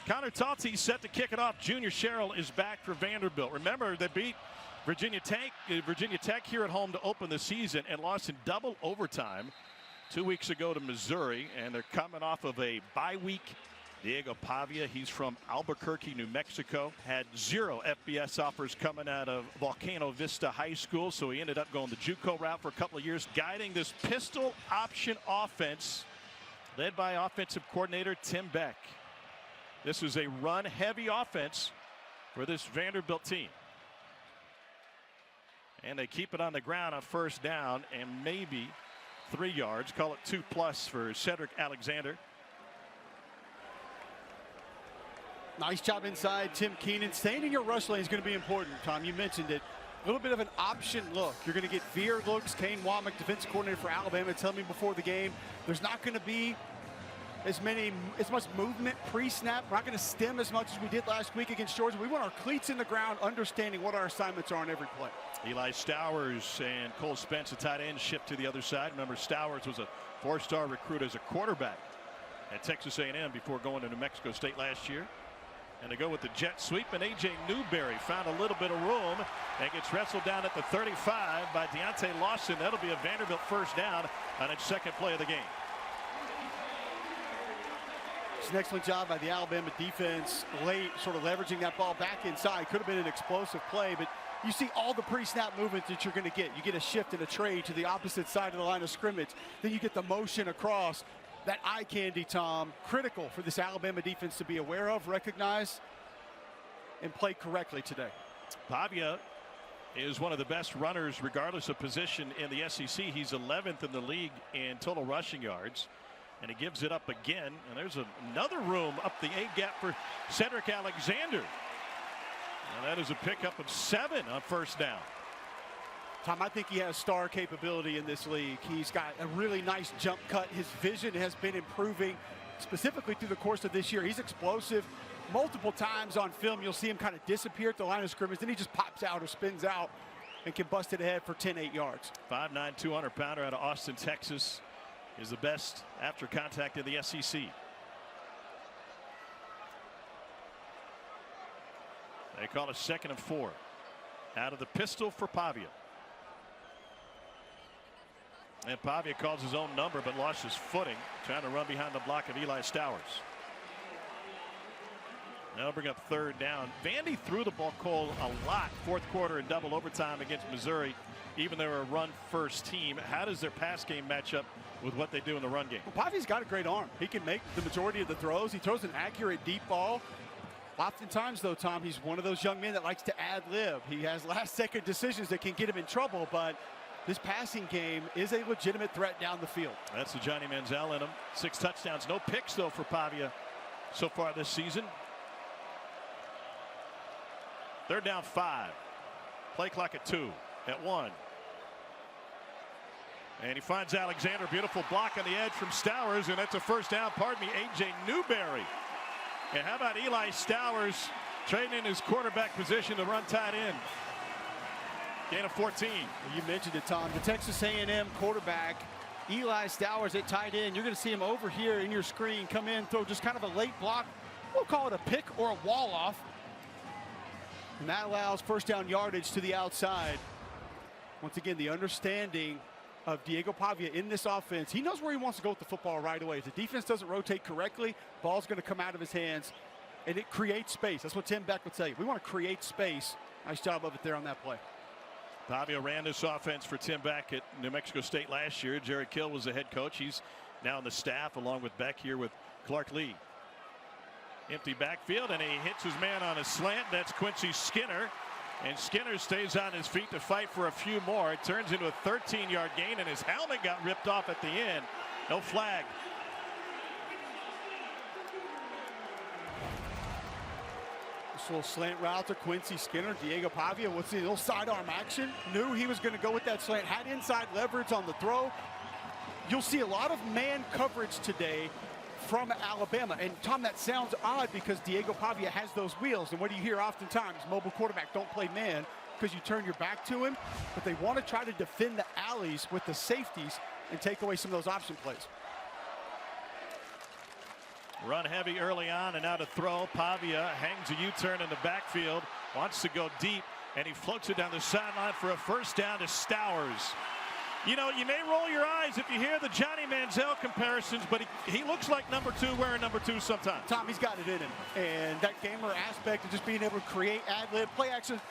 Connor Talty set to kick it off. Junior Sherrill is back for Vanderbilt. Remember, they beat Virginia Tech here at home to open the season and lost in double overtime 2 weeks ago to Missouri, and they're coming off of a bye week. Diego Pavia, he's from Albuquerque, New Mexico, had 0 FBS offers coming out of Volcano Vista High School, so he ended up going the JUCO route for a couple of years, guiding this pistol option offense led by offensive coordinator Tim Beck. This is a run-heavy offense for this Vanderbilt team. And they keep it on the ground on first down and maybe 3 yards. Call it 2+ for Cedric Alexander. Nice job inside, Tim Keenan. Staying in your rush lane is going to be important, Tom. You mentioned it. A little bit of an option look. You're going to get veer looks. Kane Womack, defensive coordinator for Alabama, told me before the game, there's not going to be as much movement pre-snap. We're not going to stem as much as we did last week against Georgia. We want our cleats in the ground, understanding what our assignments are on every play. Eli Stowers and Cole Spence, a tight end, shipped to the other side. Remember, Stowers was a 4-star recruit as a quarterback at Texas A&M before going to New Mexico State last year. And they go with the jet sweep, and A.J. Newberry found a little bit of room and gets wrestled down at the 35 by Deontay Lawson. That'll be a Vanderbilt first down on its second play of the game. It's an excellent job by the Alabama defense late, sort of leveraging that ball back inside. Could have been an explosive play, but you see all the pre-snap movement that you're going to get. You get a shift and a trade to the opposite side of the line of scrimmage. Then you get the motion across. That eye candy, Tom, critical for this Alabama defense to be aware of, recognize, and play correctly today. Pavia is one of the best runners regardless of position in the SEC. He's 11th in the league in total rushing yards, and he gives it up again. And there's another room up the A gap for Cedric Alexander. And that is a pickup of 7 on first down. Tom, I think he has star capability in this league. He's got a really nice jump cut. His vision has been improving specifically through the course of this year. He's explosive. Multiple times on film, you'll see him kind of disappear at the line of scrimmage. Then he just pops out or spins out and can bust it ahead for 10-8 yards. 5'9", 200-pounder out of Austin, Texas, is the best after contact in the SEC. They call it 2nd and 4. Out of the pistol for Pavia. And Pavia calls his own number but lost his footing trying to run behind the block of Eli Stowers. Now bring up third down. Vandy threw the ball, Cole, a lot fourth quarter and double overtime against Missouri, even though they're a run first team. How does their pass game match up with what they do in the run game? Well, Pavia's got a great arm. He can make the majority of the throws. He throws an accurate deep ball. Oftentimes, though, Tom, he's one of those young men that likes to ad-lib. He has last-second decisions that can get him in trouble, but this passing game is a legitimate threat down the field. That's the Johnny Manziel in him. 6 touchdowns, no picks, though, for Pavia so far this season. Third down 5. Play clock at 2, at 1. And he finds Alexander. Beautiful block on the edge from Stowers, and that's a first down. Pardon me, A.J. Newberry. And how about Eli Stowers trading in his quarterback position to run tight end? Gain of 14. You mentioned it, Tom. The Texas A&M quarterback, Eli Stowers at tight end. You're going to see him over here in your screen come in, throw just kind of a late block. We'll call it a pick or a wall off. And that allows first down yardage to the outside. Once again, the understanding of Diego Pavia in this offense. He knows where he wants to go with the football right away. If the defense doesn't rotate correctly, ball's going to come out of his hands, and it creates space. That's what Tim Beck would tell you. We want to create space. Nice job of it there on that play. Pavia ran this offense for Tim Beck at New Mexico State last year. Jared Kill was the head coach. He's now on the staff along with Beck here with Clark Lee. Empty backfield, and he hits his man on a slant. That's Quincy Skinner. And Skinner stays on his feet to fight for a few more. It turns into a 13-yard gain, and his helmet got ripped off at the end. No flag. This little slant route to Quincy Skinner. Diego Pavia, what's the little sidearm action? Knew he was going to go with that slant. Had inside leverage on the throw. You'll see a lot of man coverage today from Alabama. And Tom, that sounds odd because Diego Pavia has those wheels. And what do you hear oftentimes? Mobile quarterback don't play man because you turn your back to him. But they want to try to defend the alleys with the safeties and take away some of those option plays. Run heavy early on, and now to throw. Pavia hangs a U-turn in the backfield, wants to go deep, and he floats it down the sideline for a first down to Stowers. You know, you may roll your eyes if you hear the Johnny Manziel comparisons, but he looks like number 2 wearing number 2 sometimes. Tom, he's got it in him. And that gamer aspect of just being able to create ad-lib, play action.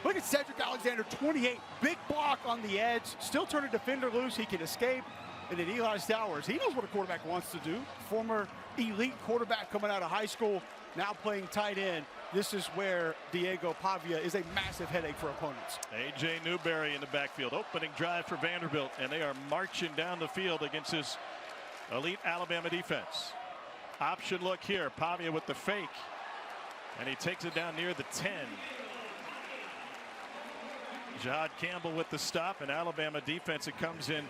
Look at Cedric Alexander, 28, big block on the edge, still turn a defender loose, he can escape. And then Eli Stowers, he knows what a quarterback wants to do. Former elite quarterback coming out of high school, now playing tight end. This is where Diego Pavia is a massive headache for opponents. A.J. Newberry in the backfield, opening drive for Vanderbilt, and they are marching down the field against this elite Alabama defense. Option look here, Pavia with the fake, and he takes it down near the 10. Jahad Campbell with the stop, and Alabama defense, it comes in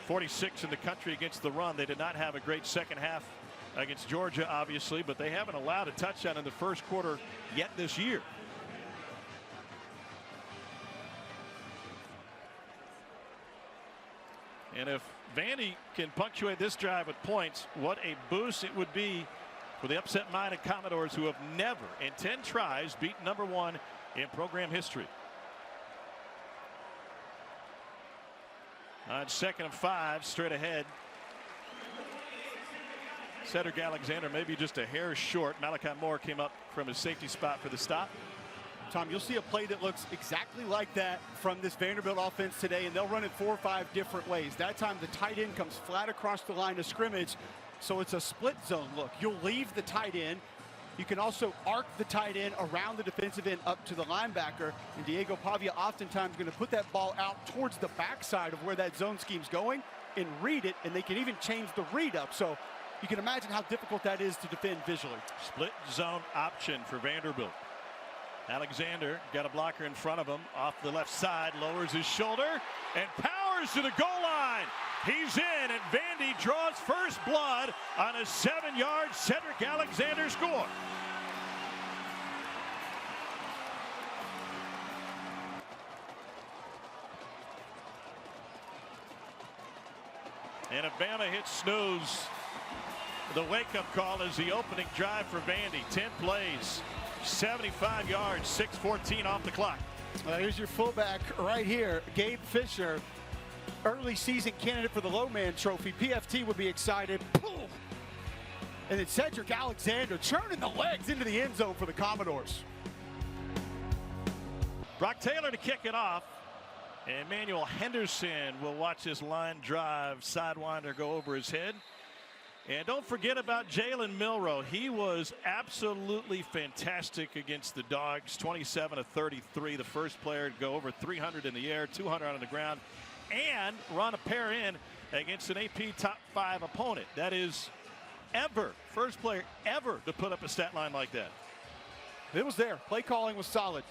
46 in the country against the run. They did not have a great second half against Georgia, obviously, but they haven't allowed a touchdown in the first quarter yet this year. And if Vandy can punctuate this drive with points, what a boost it would be for the upset-minded Commodores, who have never in 10 tries beaten number 1 in program history. On 2nd and 5, straight ahead. Cedric Alexander maybe just a hair short. Malachi Moore came up from his safety spot for the stop. Tom, you'll see a play that looks exactly like that from this Vanderbilt offense today, and they'll run it 4 or 5 different ways. That time the tight end comes flat across the line of scrimmage, so it's a split zone look. You'll leave the tight end. You can also arc the tight end around the defensive end up to the linebacker, and Diego Pavia oftentimes going to put that ball out towards the backside of where that zone scheme's going and read it, and they can even change the read up. So you can imagine how difficult that is to defend visually. Split zone option for Vanderbilt. Alexander got a blocker in front of him off the left side, lowers his shoulder and powers to the goal line. He's in, and Vandy draws first blood on a 7-yard Cedric Alexander score. And if Bama hits snooze, the wake-up call is the opening drive for Vandy. 10 plays, 75 yards, 6:14 off the clock. Here's your fullback right here, Gabe Fisher, early season candidate for the Lowman Trophy. PFT would be excited. And then Cedric Alexander churning the legs into the end zone for the Commodores. Brock Taylor to kick it off. And Emmanuel Henderson will watch this line drive sidewinder go over his head. And don't forget about Jalen Milroe. He was absolutely fantastic against the Dogs. 27 of 33, the first player to go over 300 in the air, 200 on the ground, and run a pair in against an AP top 5 opponent. That is first player ever to put up a stat line like that. It was there. Play calling was solid.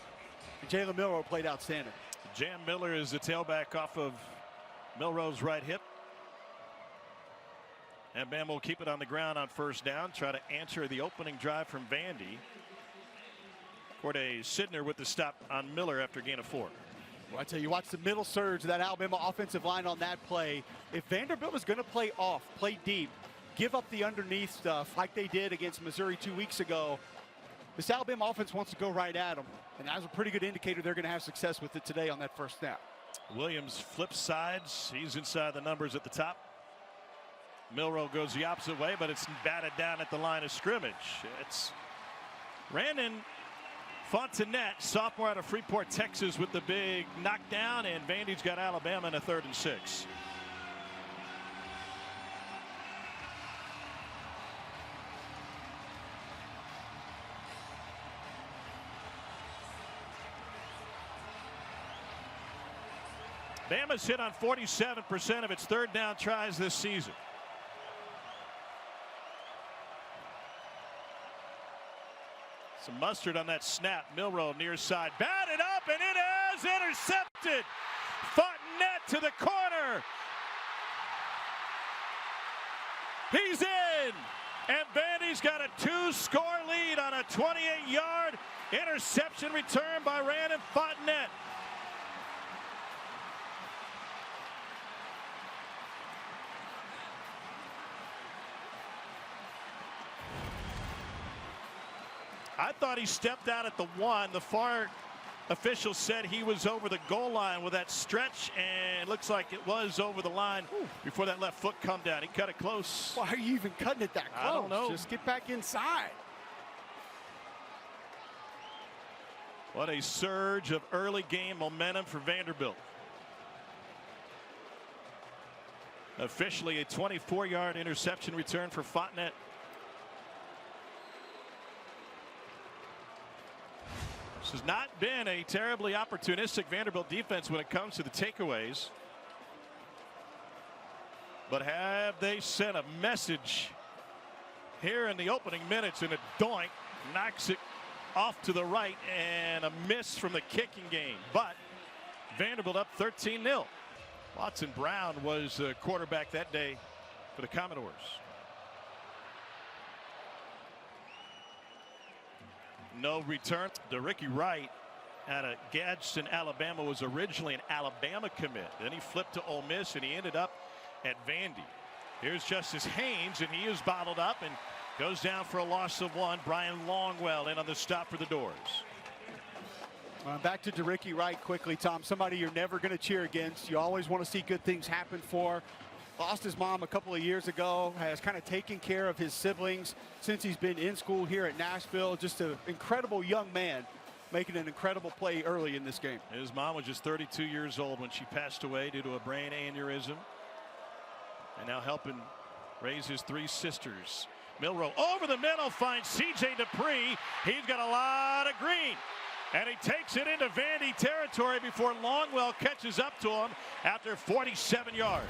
Jalen Milroe played outstanding. Jam Miller is the tailback off of Milroe's right hip. And Bama will keep it on the ground on first down, try to answer the opening drive from Vandy. Corday Sidner with the stop on Miller after gain of 4. Well, I tell you, watch the middle surge of that Alabama offensive line on that play. If Vanderbilt is going to play off, play deep, give up the underneath stuff like they did against Missouri 2 weeks ago, this Alabama offense wants to go right at them. And that's a pretty good indicator they're going to have success with it today on that first snap. Williams flips sides. He's inside the numbers at the top. Milroe goes the opposite way, but it's batted down at the line of scrimmage. It's Brandon Fontenette, sophomore out of Freeport, Texas, with the big knockdown, and Vandy's got Alabama in a 3rd and 6. Bama's hit on 47% of its 3rd down tries this season. Some mustard on that snap. Milroe near side, batted up, and it is intercepted. Fontenette to the corner. He's in, and Vandy's got a 2-score lead on a 28-yard interception return by Brandon Fontenette. I thought he stepped out at the 1. The far official said he was over the goal line with that stretch, and it looks like it was over the line before that left foot come down. He cut it close. Why are you even cutting it that close? I don't know. Just get back inside. What a surge of early game momentum for Vanderbilt. Officially a 24-yard interception return for Fontenette. This has not been a terribly opportunistic Vanderbilt defense when it comes to the takeaways. But have they sent a message here in the opening minutes, and a doink knocks it off to the right, and a miss from the kicking game. But Vanderbilt up 13-0. Watson Brown was quarterback that day for the Commodores. No return. Ricky Wright out of Gadsden, Alabama, was originally an Alabama commit. Then he flipped to Ole Miss, and he ended up at Vandy. Here's Justice Haynes, and he is bottled up and goes down for a loss of 1. Brian Longwell in on the stop for the Doors. Back to Ricky Wright quickly, Tom. Somebody you're never going to cheer against. You always want to see good things happen for. Lost his mom a couple of years ago. Has kind of taken care of his siblings since he's been in school here at Nashville. Just an incredible young man, making an incredible play early in this game. His mom was just 32 years old when she passed away due to a brain aneurysm. And now helping raise his 3 sisters. Milroe over the middle finds C.J. Dupree. He's got a lot of green. And he takes it into Vandy territory before Longwell catches up to him after 47 yards.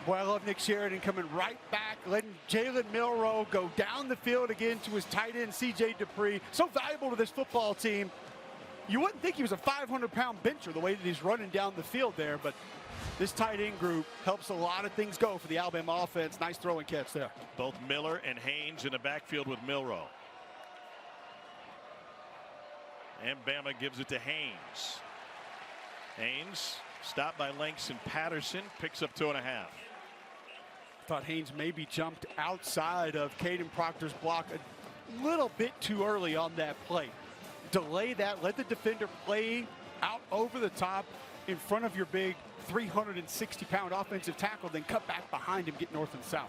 Boy, I love Nick Sheridan coming right back, letting Jalen Milroe go down the field again to his tight end, C.J. Dupree. So valuable to this football team. You wouldn't think he was a 500-pound bencher the way that he's running down the field there, but this tight end group helps a lot of things go for the Alabama offense. Nice throw and catch there. Both Miller and Haynes in the backfield with Milroe. And Bama gives it to Haynes. Haynes stopped by Langston Patterson, picks up 2.5. Thought Haynes maybe jumped outside of Caden Proctor's block a little bit too early on that play. Delay that, let the defender play out over the top in front of your big 360-pound offensive tackle, then cut back behind him, get north and south.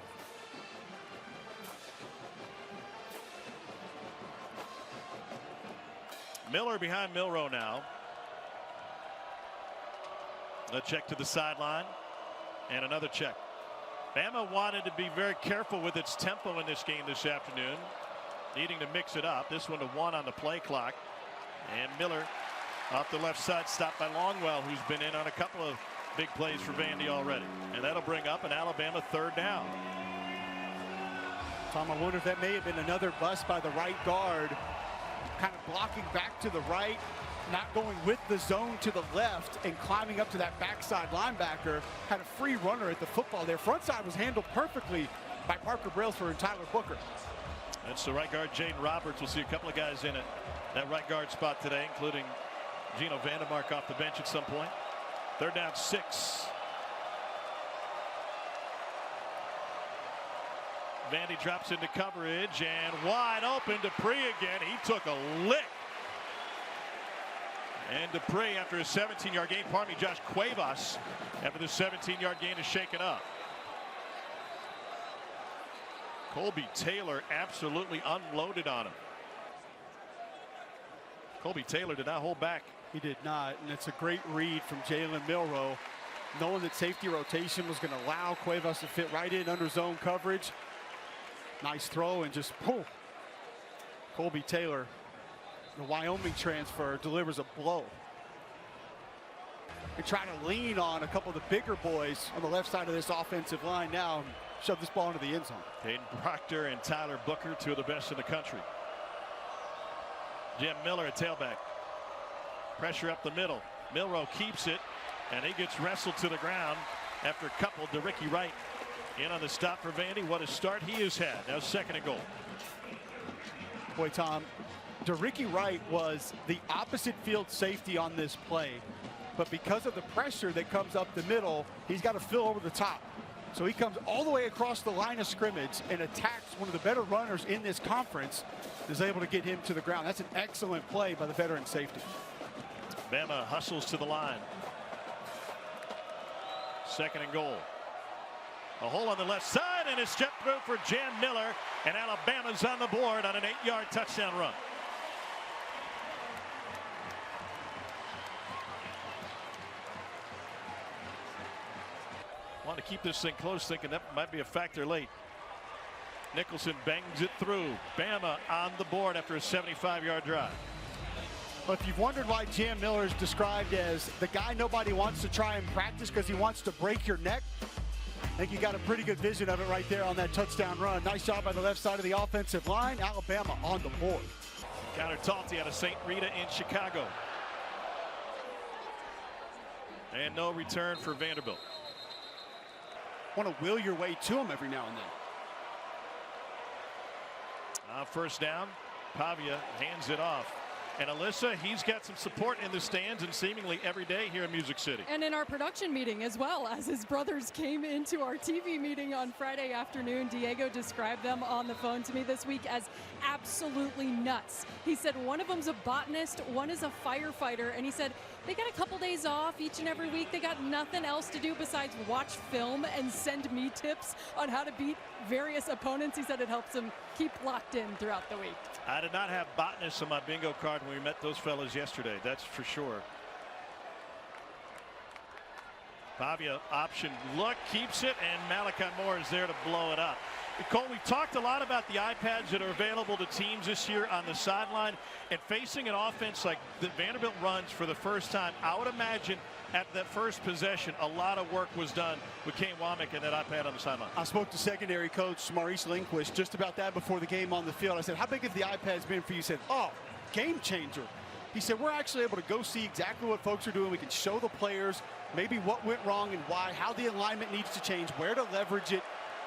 Miller behind Milroe now. A check to the sideline and another check. Bama wanted to be very careful with its tempo in this game this afternoon, needing to mix it up. This one to 1 on the play clock. And Miller off the left side, stopped by Longwell, who's been in on a couple of big plays for Vandy already. And that'll bring up an Alabama 3rd down. Tom, I wonder if that may have been another bust by the right guard, kind of blocking back to the right, not going with the zone to the left and climbing up to that backside linebacker. Had a free runner at the football there. Front side was handled perfectly by Parker Brailsford and Tyler Booker. That's the right guard, Jaden Roberts. We'll see a couple of guys in it, that right guard spot today, including Gino Vandermark off the bench at some point. 3rd down 6. Vandy drops into coverage and wide open. Dupree again. He took a lick. And Dupree, after a 17-yard gain, pardon me, Josh Cuevas, after the 17-yard gain, is shaken up. Colby Taylor absolutely unloaded on him. Colby Taylor did not hold back. He did not, and it's a great read from Jalen Milroe, knowing that safety rotation was going to allow Cuevas to fit right in under zone coverage. Nice throw, and just boom. Colby Taylor, the Wyoming transfer, delivers a blow. They try to lean on a couple of the bigger boys on the left side of this offensive line now and shove this ball into the end zone. Caden Proctor and Tyler Booker, 2 of the best in the country. Jim Miller at tailback. Pressure up the middle. Milroe keeps it, and he gets wrestled to the ground after a couple to Ricky Wright in on the stop for Vandy. What a start he has had. Now 2nd and goal. Boy, Tom, Ricky Wright was the opposite field safety on this play, but because of the pressure that comes up the middle, he's got to fill over the top. So he comes all the way across the line of scrimmage and attacks one of the better runners in this conference, is able to get him to the ground. That's an excellent play by the veteran safety. Bama hustles to the line. 2nd and goal. A hole on the left side, and a step through for Jam Miller, and Alabama's on the board on an 8-yard touchdown run. Want to keep this thing close, thinking that might be a factor late. Nicholson bangs it through. Bama on the board after a 75-yard drive. But if you've wondered why Jam Miller is described as the guy nobody wants to try and practice because he wants to break your neck, I think you got a pretty good vision of it right there on that touchdown run. Nice job by the left side of the offensive line. Alabama on the board. Connor Talty out of St. Rita in Chicago. And no return for Vanderbilt. Want to will your way to him every now and then. First down, Pavia hands it off. And Alyssa, he's got some support in the stands and seemingly every day here in Music City. And in our production meeting as well, as his brothers came into our TV meeting on Friday afternoon, Diego described them on the phone to me this week as absolutely nuts. He said one of them's a botanist, one is a firefighter, and he said they got a couple days off each and every week. They got nothing else to do besides watch film and send me tips on how to beat various opponents. He said it helps him keep locked in throughout the week. I did not have botanists on my bingo card when we met those fellas yesterday, that's for sure. Pavia option look, keeps it, and Malachi Moore is there to blow it up. Cole, we talked a lot about the iPads that are available to teams this year on the sideline, and facing an offense like the Vanderbilt runs for the first time. I would imagine at that first possession, a lot of work was done with Kane Womack and that iPad on the sideline. I spoke to secondary coach Maurice Lindquist just about that before the game on the field. I said, how big have the iPads been for you? He said, oh, game changer. He said, we're actually able to go see exactly what folks are doing. We can show the players maybe what went wrong and why, how the alignment needs to change, where to leverage it.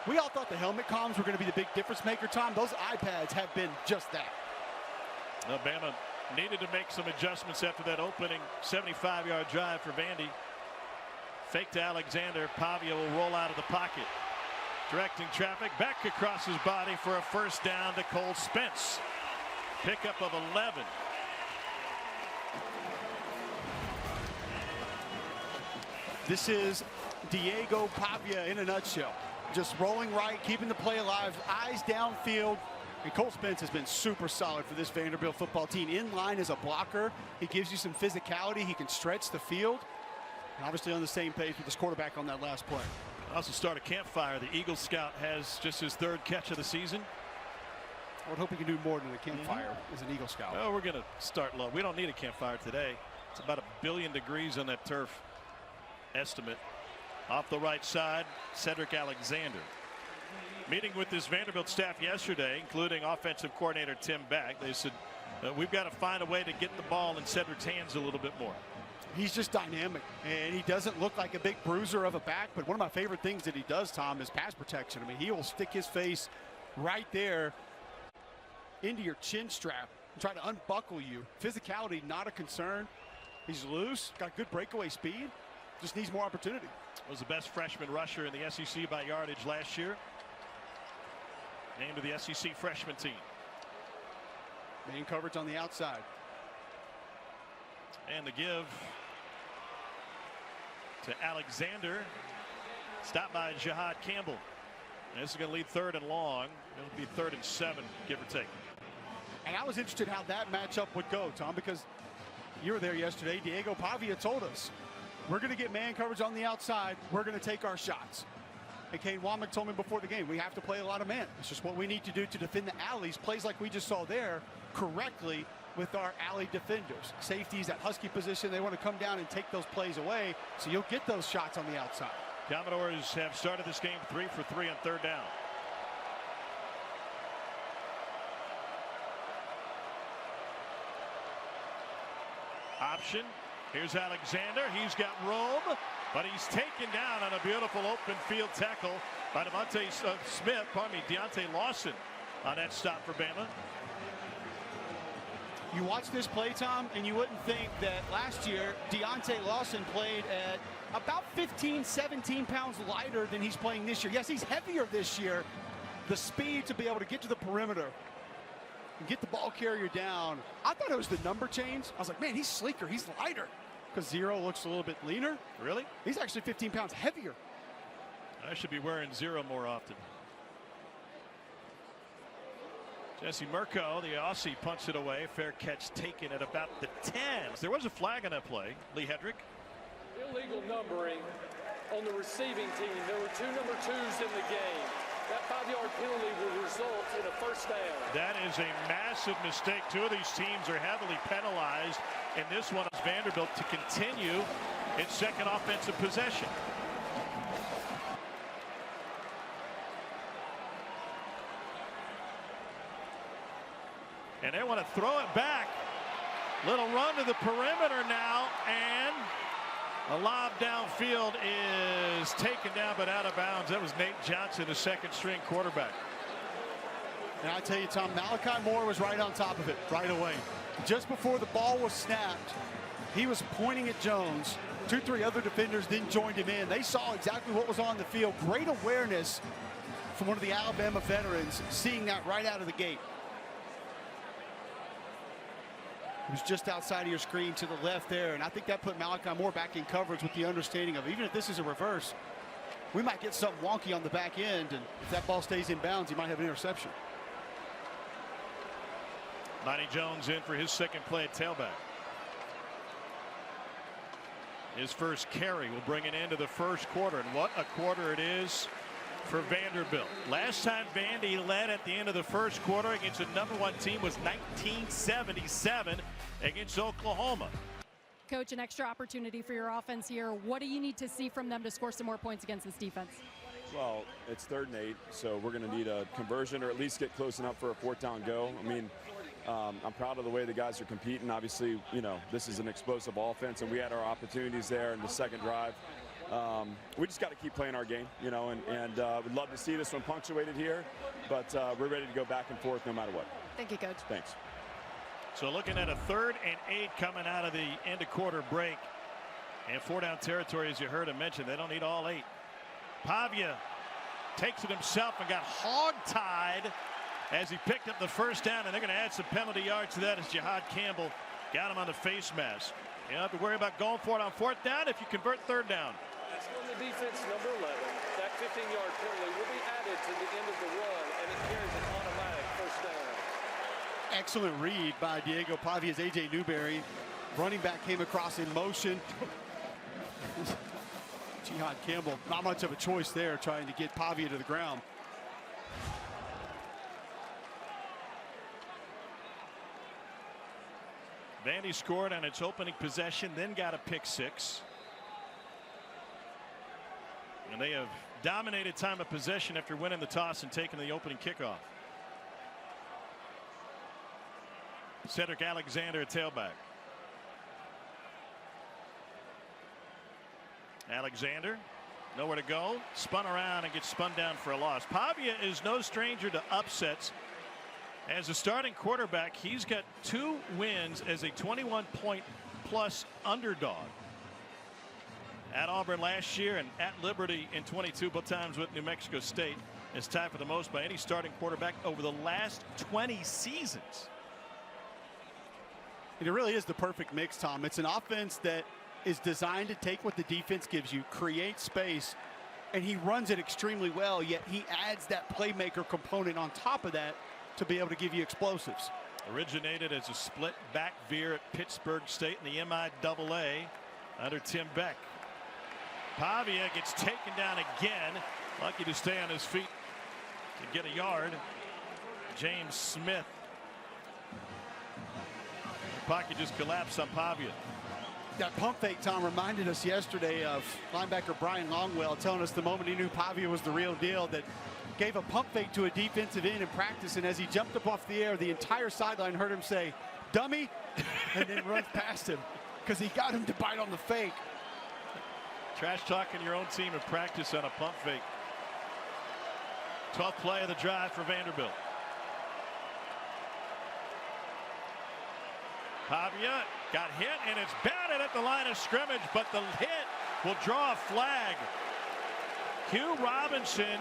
We all thought the helmet comms were going to be the big difference maker, Tom. Those iPads have been just that. Alabama needed to make some adjustments after that opening 75-yard drive for Vandy. Fake to Alexander. Pavia will roll out of the pocket. Directing traffic back across his body for a first down to Cole Spence. Pickup of 11. This is Diego Pavia in a nutshell. Just rolling right, keeping the play alive, eyes downfield. And Cole Spence has been super solid for this Vanderbilt football team. In line as a blocker, he gives you some physicality. He can stretch the field. And obviously on the same page with his quarterback on that last play. Also start a campfire. The Eagle Scout has just his 3rd catch of the season. I would hope he can do more than a campfire as an Eagle Scout. Well, we're going to start low. We don't need a campfire today. It's about 1 billion degrees on that turf estimate. Off the right side, Cedric Alexander. Meeting with this Vanderbilt staff yesterday, including offensive coordinator Tim Beck. They said, we've got to find a way to get the ball in Cedric's hands a little bit more. He's just dynamic, and he doesn't look like a big bruiser of a back, but one of my favorite things that he does, Tom, is pass protection. I mean, he will stick his face right there into your chin strap and try to unbuckle you. Physicality, not a concern. He's loose, got good breakaway speed, just needs more opportunity. Was the best freshman rusher in the SEC by yardage last year. Named to the SEC freshman team. Main coverage on the outside. And the give to Alexander. Stopped by Jihad Campbell. And this is going to lead 3rd and long. It'll be 3rd and 7, give or take. And I was interested how that matchup would go, Tom, because you were there yesterday. Diego Pavia told us, we're going to get man coverage on the outside. We're going to take our shots. And Kane Womack told me before the game, we have to play a lot of man. It's just what we need to do to defend the alleys. Plays like we just saw there correctly with our alley defenders. Safeties at husky position, they want to come down and take those plays away. So you'll get those shots on the outside. Commodores have started this game 3 for 3 on 3rd down. Option. Here's Alexander. He's got room, but he's taken down on a beautiful open field tackle by Deontay Lawson on that stop for Bama. You watch this play, Tom, and you wouldn't think that last year Deontay Lawson played at about 15, 17 pounds lighter than he's playing this year. Yes, he's heavier this year. The speed to be able to get to the perimeter and get the ball carrier down. I thought it was the number change. I was like, man, he's sleeker, he's lighter. Because 0 looks a little bit leaner. Really? He's actually 15 pounds heavier. I should be wearing 0 more often. Jesse Murko, the Aussie, punts it away. Fair catch taken at about the 10. There was a flag on that play. Lee Hedrick. Illegal numbering on the receiving team. There were 2 number 2s in the game. That 5-yard penalty will result in a first down. That is a massive mistake. 2 of these teams are heavily penalized, and this one is Vanderbilt to continue its second offensive possession. And they want to throw it back. Little run to the perimeter now, and a lob downfield is taken down but out of bounds. That was Nate Johnson, the second-string quarterback. And I tell you, Tom, Malachi Moore was right on top of it right away. Just before the ball was snapped, he was pointing at Jones. 2, 3 other defenders then joined him in. They saw exactly what was on the field. Great awareness from one of the Alabama veterans, seeing that right out of the gate. He was just outside of your screen to the left there, and I think that put Malachi Moore back in coverage with the understanding of, even if this is a reverse, we might get something wonky on the back end, and if that ball stays in bounds, he might have an interception. Lonnie Jones in for his second play at tailback. His first carry will bring it into the first quarter, and what a quarter it is for Vanderbilt. Last time Vandy led at the end of the first quarter against the #1 team was 1977 against Oklahoma. Coach, an extra opportunity for your offense here. What do you need to see from them to score some more points against this defense? Well, it's 3rd and 8, so we're going to need a conversion or at least get close enough for a 4th down go. I mean, I'm proud of the way the guys are competing. Obviously, you know, this is an explosive offense, and we had our opportunities there in the second drive. We just got to keep playing our game, you know, and we'd love to see this one punctuated here, but we're ready to go back and forth no matter what. Thank you, Coach. Thanks. So looking at a 3rd and 8 coming out of the end of quarter break, and 4-down territory, as you heard him mention. They don't need all 8. Pavia takes it himself and got hog-tied as he picked up the first down, and they're going to add some penalty yards to that as Jihad Campbell got him on the face mask. You don't have to worry about going for it on 4th down if you convert 3rd down. That's on the defense, number 11. That 15-yard penalty will be added to the end of the run, and it carries an automatic first down. Excellent read by Diego Pavia's A.J. Newberry. Running back came across in motion. Jihad Campbell, not much of a choice there, trying to get Pavia to the ground. Vandy scored on its opening possession, then got a pick 6. And they have dominated time of possession after winning the toss and taking the opening kickoff. Cedric Alexander at tailback. Alexander, nowhere to go. Spun around and gets spun down for a loss. Pavia is no stranger to upsets. As a starting quarterback, he's got 2 wins as a 21-point-plus underdog. At Auburn last year and at Liberty in 22, both times with New Mexico State. Is tied for the most by any starting quarterback over the last 20 seasons. It really is the perfect mix, Tom. It's an offense that is designed to take what the defense gives you, create space, and he runs it extremely well, yet he adds that playmaker component on top of that to be able to give you explosives. Originated as a split back veer at Pittsburgh State in the MIAA under Tim Beck. Pavia gets taken down again. Lucky to stay on his feet to get a yard. James Smith. The pocket just collapsed on Pavia. That pump fake, Tom, reminded us yesterday of linebacker Brian Longwell telling us the moment he knew Pavia was the real deal, that gave a pump fake to a defensive end in practice, and as he jumped up off the air, the entire sideline heard him say, "Dummy," and then runs past him because he got him to bite on the fake. Trash talking your own team in practice on a pump fake. 12th play of the drive for Vanderbilt. Pavia got hit, and it's batted at the line of scrimmage, but the hit will draw a flag. Hugh Robinson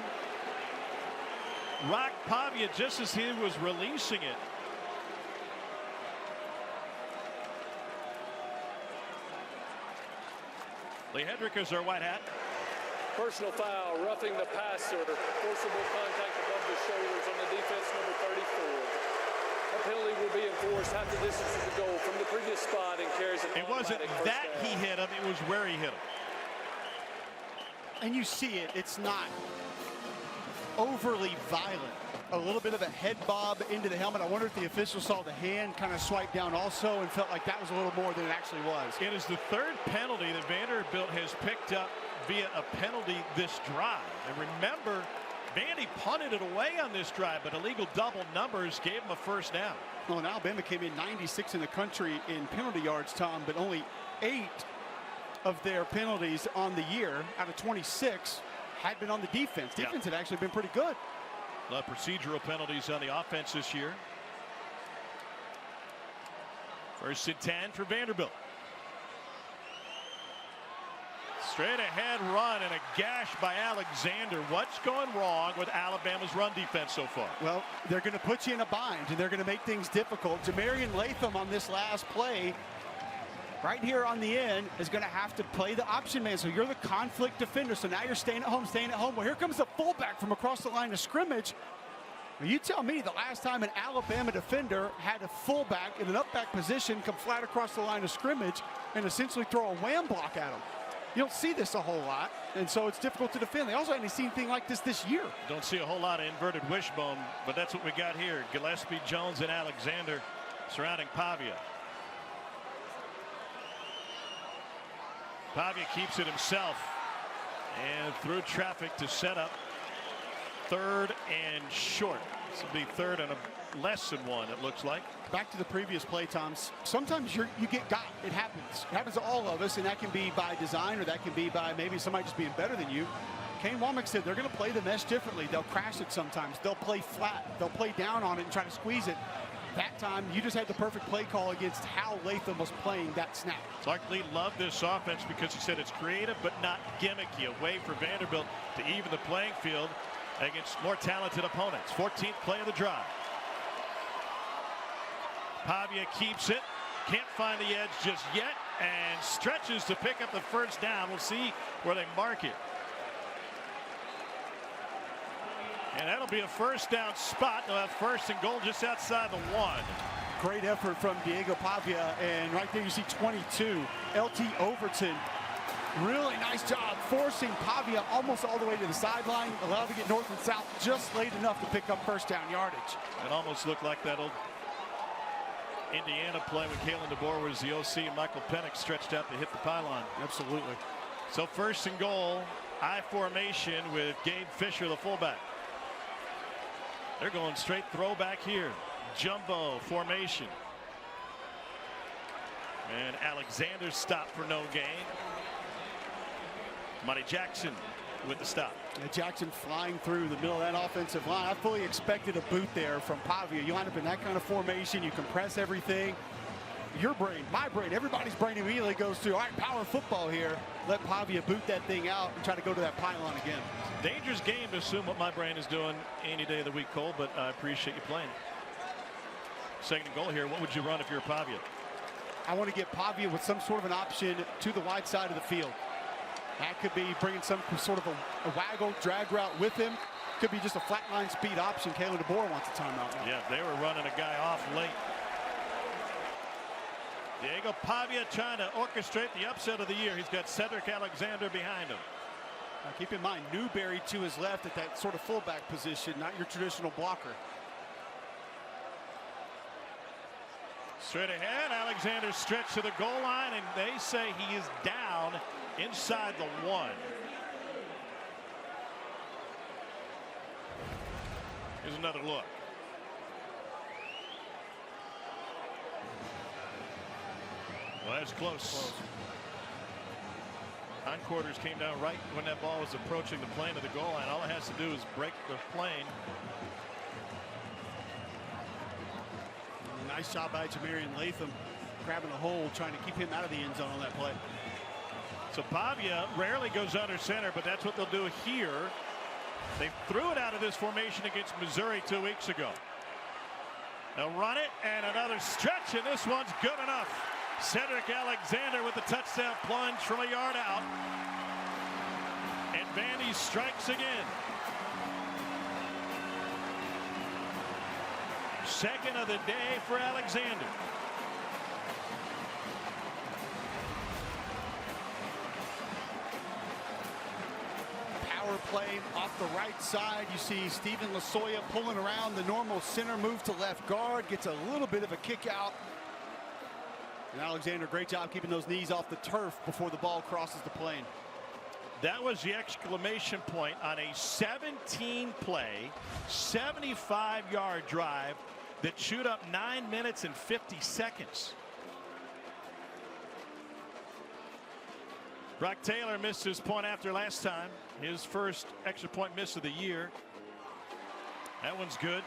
rocked Pavia just as he was releasing it. Lee Hedrick is our white hat. Personal foul, roughing the passer, forcible contact above the shoulders on the defense, number 34. A penalty will be enforced half the distance of the goal from the previous spot and carries an It wasn't automatic first that down. he hit him, it was where he hit him. And you see it, it's not overly violent. A little bit of a head bob into the helmet. I wonder if the official saw the hand kind of swipe down also and felt like that was a little more than it actually was. It is the third penalty that Vanderbilt has picked up via a penalty this drive. And remember, Vandy punted it away on this drive, but illegal double numbers gave him a first down. Well, and Alabama came in 96 in the country in penalty yards, Tom, but only 8 of their penalties on the year out of 26 had been on the defense. Defense had actually been pretty good. A lot of procedural penalties on the offense this year. First and 10 for Vanderbilt. Straight ahead run and a gash by Alexander. What's going wrong with Alabama's run defense so far? Well, they're going to put you in a bind, and they're going to make things difficult. Jamarian Latham on this last play, right here on the end, is going to have to play the option man. So you're the conflict defender. So now you're staying at home, Well, here comes the fullback from across the line of scrimmage. Well, you tell me the last time an Alabama defender had a fullback in an up-back position come flat across the line of scrimmage and essentially throw a wham block at him. You don't see this a whole lot, and so it's difficult to defend. They also haven't seen anything like this year. Don't see a whole lot of inverted wishbone, but that's what we got here. Gillespie, Jones, and Alexander surrounding Pavia. Pavia keeps it himself and through traffic to set up third and short. This will be third and a less than one, it looks like. Back to the previous play, Tom. Sometimes you get got. It happens. It happens to all of us, and that can be by design, or that can be by maybe somebody just being better than you. Kane Womack said they're going to play the mesh differently. They'll crash it sometimes. They'll play flat. They'll play down on it and try to squeeze it. That time, you just had the perfect play call against how Latham was playing that snap. Clark Lee loved this offense because he said it's creative but not gimmicky. A way for Vanderbilt to even the playing field against more talented opponents. 14th play of the drive. Pavia keeps it. Can't find the edge just yet and stretches to pick up the first down. We'll see where they mark it. And that'll be a first down spot. They'll have first and goal just outside the 1. Great effort from Diego Pavia, and right there you see 22. LT Overton, really nice job forcing Pavia almost all the way to the sideline, allowed to get north and south just late enough to pick up first down yardage. It almost looked like that old Indiana play when Kalen DeBoer was the OC and Michael Penix stretched out to hit the pylon. Absolutely. So first and goal, I formation with Gabe Fisher, the fullback. They're going straight throwback here. Jumbo formation. And Alexander stopped for no gain. Monty Jackson with the stop. Jackson flying through the middle of that offensive line. I fully expected a boot there from Pavia. You wind up in that kind of formation. You compress everything. Your brain, my brain, everybody's brain immediately goes to, all right, power football here. Let Pavia boot that thing out and try to go to that pylon again. Dangerous game to assume what my brain is doing any day of the week, Cole, but I appreciate you playing. Second and goal here. What would you run if you're Pavia? I want to get Pavia with some sort of an option to the wide side of the field. That could be bringing some sort of a waggle, drag route with him. Could be just a flatline speed option. Kalen DeBoer wants a timeout now. Yeah, they were running a guy off late. Diego Pavia trying to orchestrate the upset of the year. He's got Cedric Alexander behind him. Now keep in mind, Newberry to his left at that sort of fullback position, not your traditional blocker. Straight ahead, Alexander stretched to the goal line, and they say he is down inside the 1. Here's another look. Well, that's close. Hindquarters came down right when that ball was approaching the plane of the goal line. All it has to do is break the plane. Nice job by Jamarian Latham. grabbing a hold, trying to keep him out of the end zone on that play. So Pavia rarely goes under center, but that's what they'll do here. They threw it out of this formation against Missouri 2 weeks ago. They'll run it, and another stretch, and this one's good enough. Cedric Alexander with the touchdown plunge from a yard out. And Vandy strikes again. Second of the day for Alexander. Power play off the right side. You see Stephen Lasoya pulling around the normal center move to left guard. Gets a little bit of a kick out. And Alexander, great job keeping those knees off the turf before the ball crosses the plane. That was the exclamation point on a 17-play, 75-yard drive that chewed up 9 minutes and 50 seconds. Brock Taylor missed his point after last time. His first extra point miss of the year. That one's good.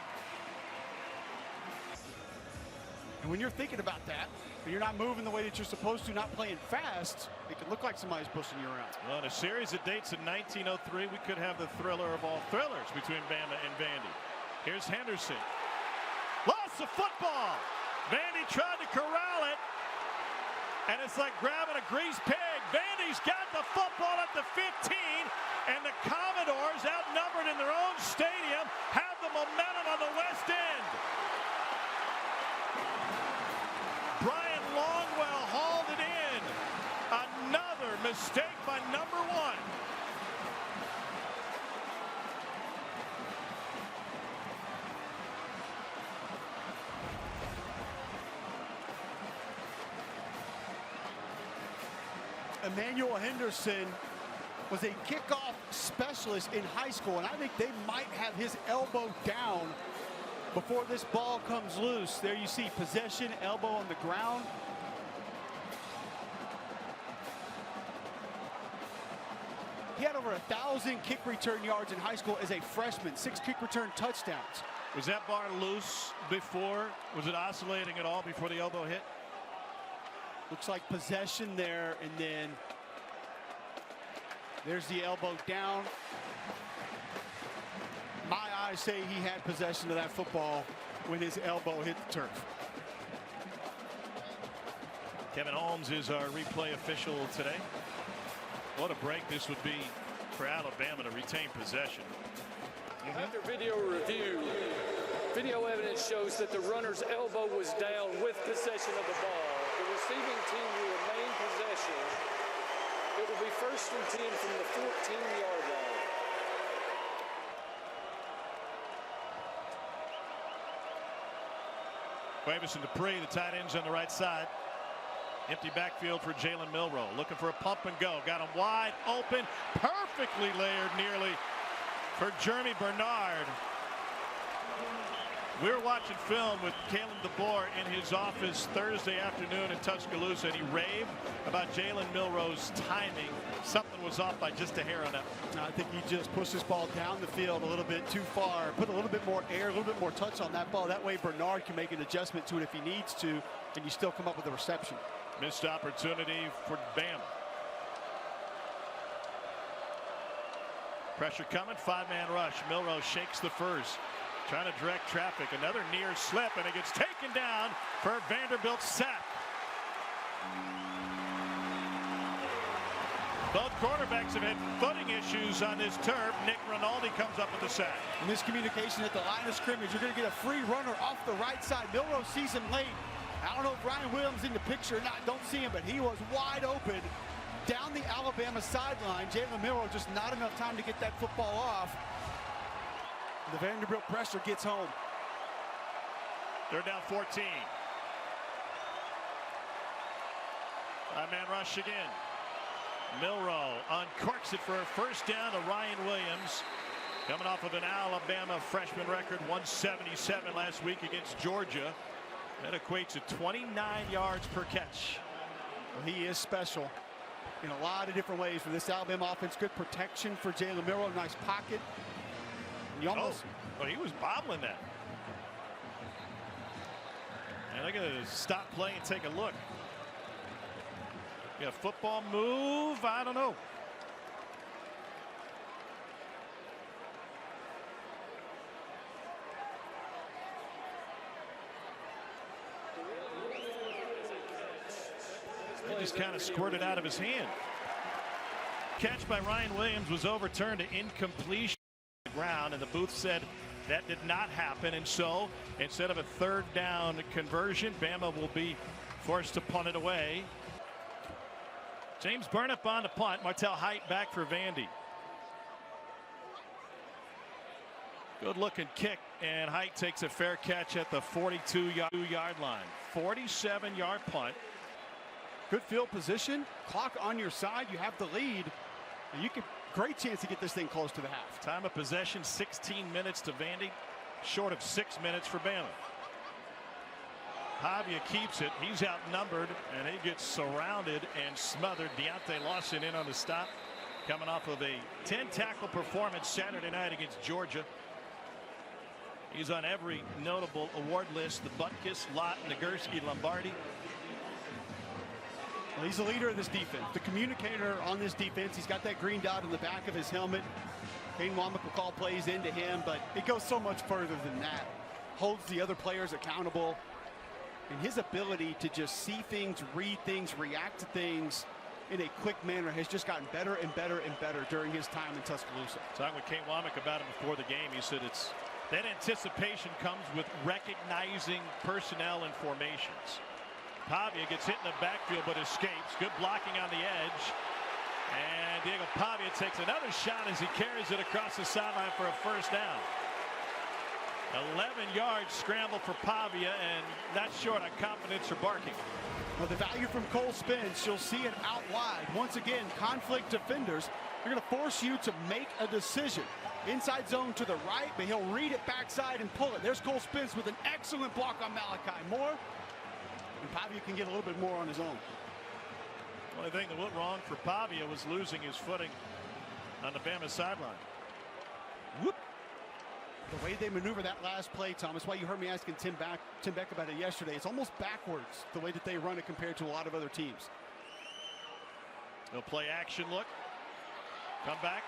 And when you're thinking about that, when you're not moving the way that you're supposed to, not playing fast, it can look like somebody's pushing you around. Well, in a series that dates in 1903, we could have the thriller of all thrillers between Bama and Vandy. Here's Henderson. Lost the football. Vandy tried to corral it. And it's like grabbing a greased pig. Vandy's got the football at the 15. And the Commodores, outnumbered in their own stadium, have the momentum on the west end. Brian Longwell hauled it in. Another mistake by number 1. Emmanuel Henderson was a kickoff specialist in high school, and I think they might have his elbow down before this ball comes loose. There you see possession, elbow on the ground. He had over 1,000 kick return yards in high school as a freshman, 6 kick return touchdowns. Was that bar loose before? Was it oscillating at all before the elbow hit? Looks like possession there, and then there's the elbow down. My eyes say he had possession of that football when his elbow hit the turf. Kevin Holmes is our replay official today. What a break this would be for Alabama to retain possession. After video review, video evidence shows that the runner's elbow was down with possession of the ball. The receiving team will remain possession. It will be 1st and 10 from the 14-yard line. Cuevas and Dupree, the tight ends on the right side. Empty backfield for Jalen Milroe. Looking for a pump and go. Got him wide open. Perfectly layered nearly for Jeremy Bernard. We were watching film with Kalen DeBoer in his office Thursday afternoon in Tuscaloosa, and he raved about Jalen Milroe's timing. Something was off by just a hair on that. I think he just pushed this ball down the field a little bit too far, put a little bit more air, a little bit more touch on that ball. That way Bernard can make an adjustment to it if he needs to, and you still come up with a reception. Missed opportunity for Bama. Pressure coming, 5-man rush. Milroe shakes the first. Trying to direct traffic. Another near slip, and it gets taken down for a Vanderbilt sack. Both quarterbacks have had footing issues on this turf. Nick Rinaldi comes up with the sack. Miscommunication at the line of scrimmage. You're going to get a free runner off the right side. Milroe sees him late. I don't know if Ryan Williams in the picture or not. Don't see him, but he was wide open down the Alabama sideline. Jalen Milroe just not enough time to get that football off. The Vanderbilt pressure gets home. They're down 14. 5-man rush again. Milroe uncorks it for a first down to Ryan Williams. Coming off of an Alabama freshman record, 177 last week against Georgia. That equates to 29 yards per catch. Well, he is special in a lot of different ways for this Alabama offense. Good protection for Jalen Milroe. Nice pocket. You almost... Oh, he was bobbling that. And They're going to stop play and take a look. Yeah, football move. I don't know. He just kind of squirted out of his hand. Catch by Ryan Williams was overturned to incompletion on the ground, and the booth said that did not happen. And so instead of a third down conversion, Bama will be forced to punt it away. James Burnip on the punt. Martell Height back for Vandy. Good looking kick, and Height takes a fair catch at the 42-yard line. 47-yard punt. Good field position, clock on your side, you have the lead, and you can great chance to get this thing close to the half. Time of possession 16 minutes to Vandy, short of 6 minutes for Bama. Pavia keeps it. He's outnumbered, and he gets surrounded and smothered. Deontay Lawson in on the stop, coming off of a 10-tackle performance Saturday night against Georgia. He's on every notable award list: the Butkus, Lott, Nagurski, Lombardi. Well, he's the leader of this defense, the communicator on this defense. He's got that green dot on the back of his helmet. Kane Womack will call plays into him, but it goes so much further than that. Holds the other players accountable. And his ability to just see things, read things, react to things in a quick manner has just gotten better and better and better during his time in Tuscaloosa. Talking with Kane Womack about him before the game, he said it's that anticipation comes with recognizing personnel and formations. Pavia gets hit in the backfield but escapes. Good blocking on the edge. And Diego Pavia takes another shot as he carries it across the sideline for a first down. 11-yard scramble for Pavia, and not short on confidence or barking. Well, the value from Cole Spence, you'll see it out wide. Once again, conflict defenders are going to force you to make a decision. Inside zone to the right, but he'll read it backside and pull it. There's Cole Spence with an excellent block on Malachi Moore. And Pavia can get a little bit more on his own. The only thing that went wrong for Pavia was losing his footing on the Bama sideline. Whoop. The way they maneuver that last play, Thomas, why you heard me asking Tim Beck about it yesterday. It's almost backwards the way that they run it compared to a lot of other teams. They'll play action look. Come back.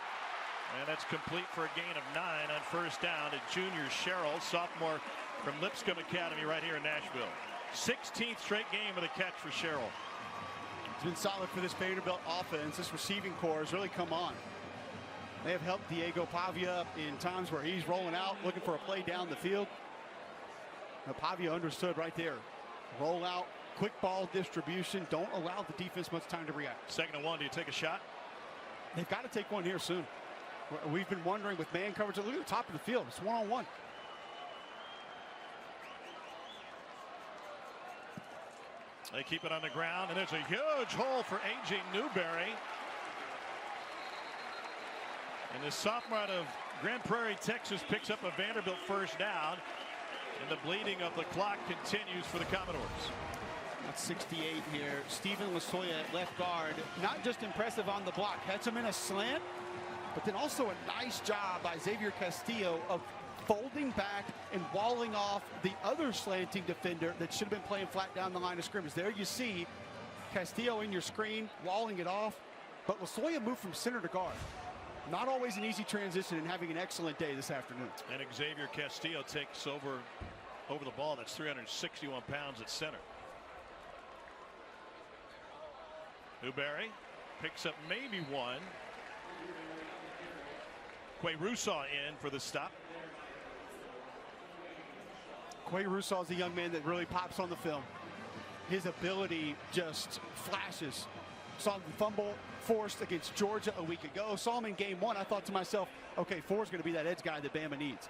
And that's complete for a gain of 9 on first down to Junior Sherrill, sophomore from Lipscomb Academy right here in Nashville. 16th straight game with a catch for Sherrill. It's been solid for this Vanderbilt offense. This receiving core has really come on. They have helped Diego Pavia in times where he's rolling out, looking for a play down the field. Now, Pavia understood right there. Roll out, quick ball distribution. Don't allow the defense much time to react. 2nd and 1. Do you take a shot? They've got to take one here soon. We've been wondering with man coverage. Look at the top of the field. It's one-on-one. They keep it on the ground, and there's a huge hole for A.J. Newberry. And the sophomore out of Grand Prairie, Texas, picks up a Vanderbilt first down. And the bleeding of the clock continues for the Commodores. That's 68 here. Stephen Lasoya at left guard. Not just impressive on the block. Catch him in a slant, but then also a nice job by Xavier Castillo of folding back and walling off the other slanting defender that should have been playing flat down the line of scrimmage. There you see Castillo in your screen, walling it off. But Lasoya moved from center to guard. Not always an easy transition, and having an excellent day this afternoon. And Xavier Castillo takes over the ball. That's 361 pounds at center. Newberry picks up maybe one. Quay Rousseau in for the stop. Quay Rousseau is a young man that really pops on the film. His ability just flashes. Saw the fumble forced against Georgia a week ago. Saw him in game 1. I thought to myself, okay, 4 is going to be that edge guy that Bama needs.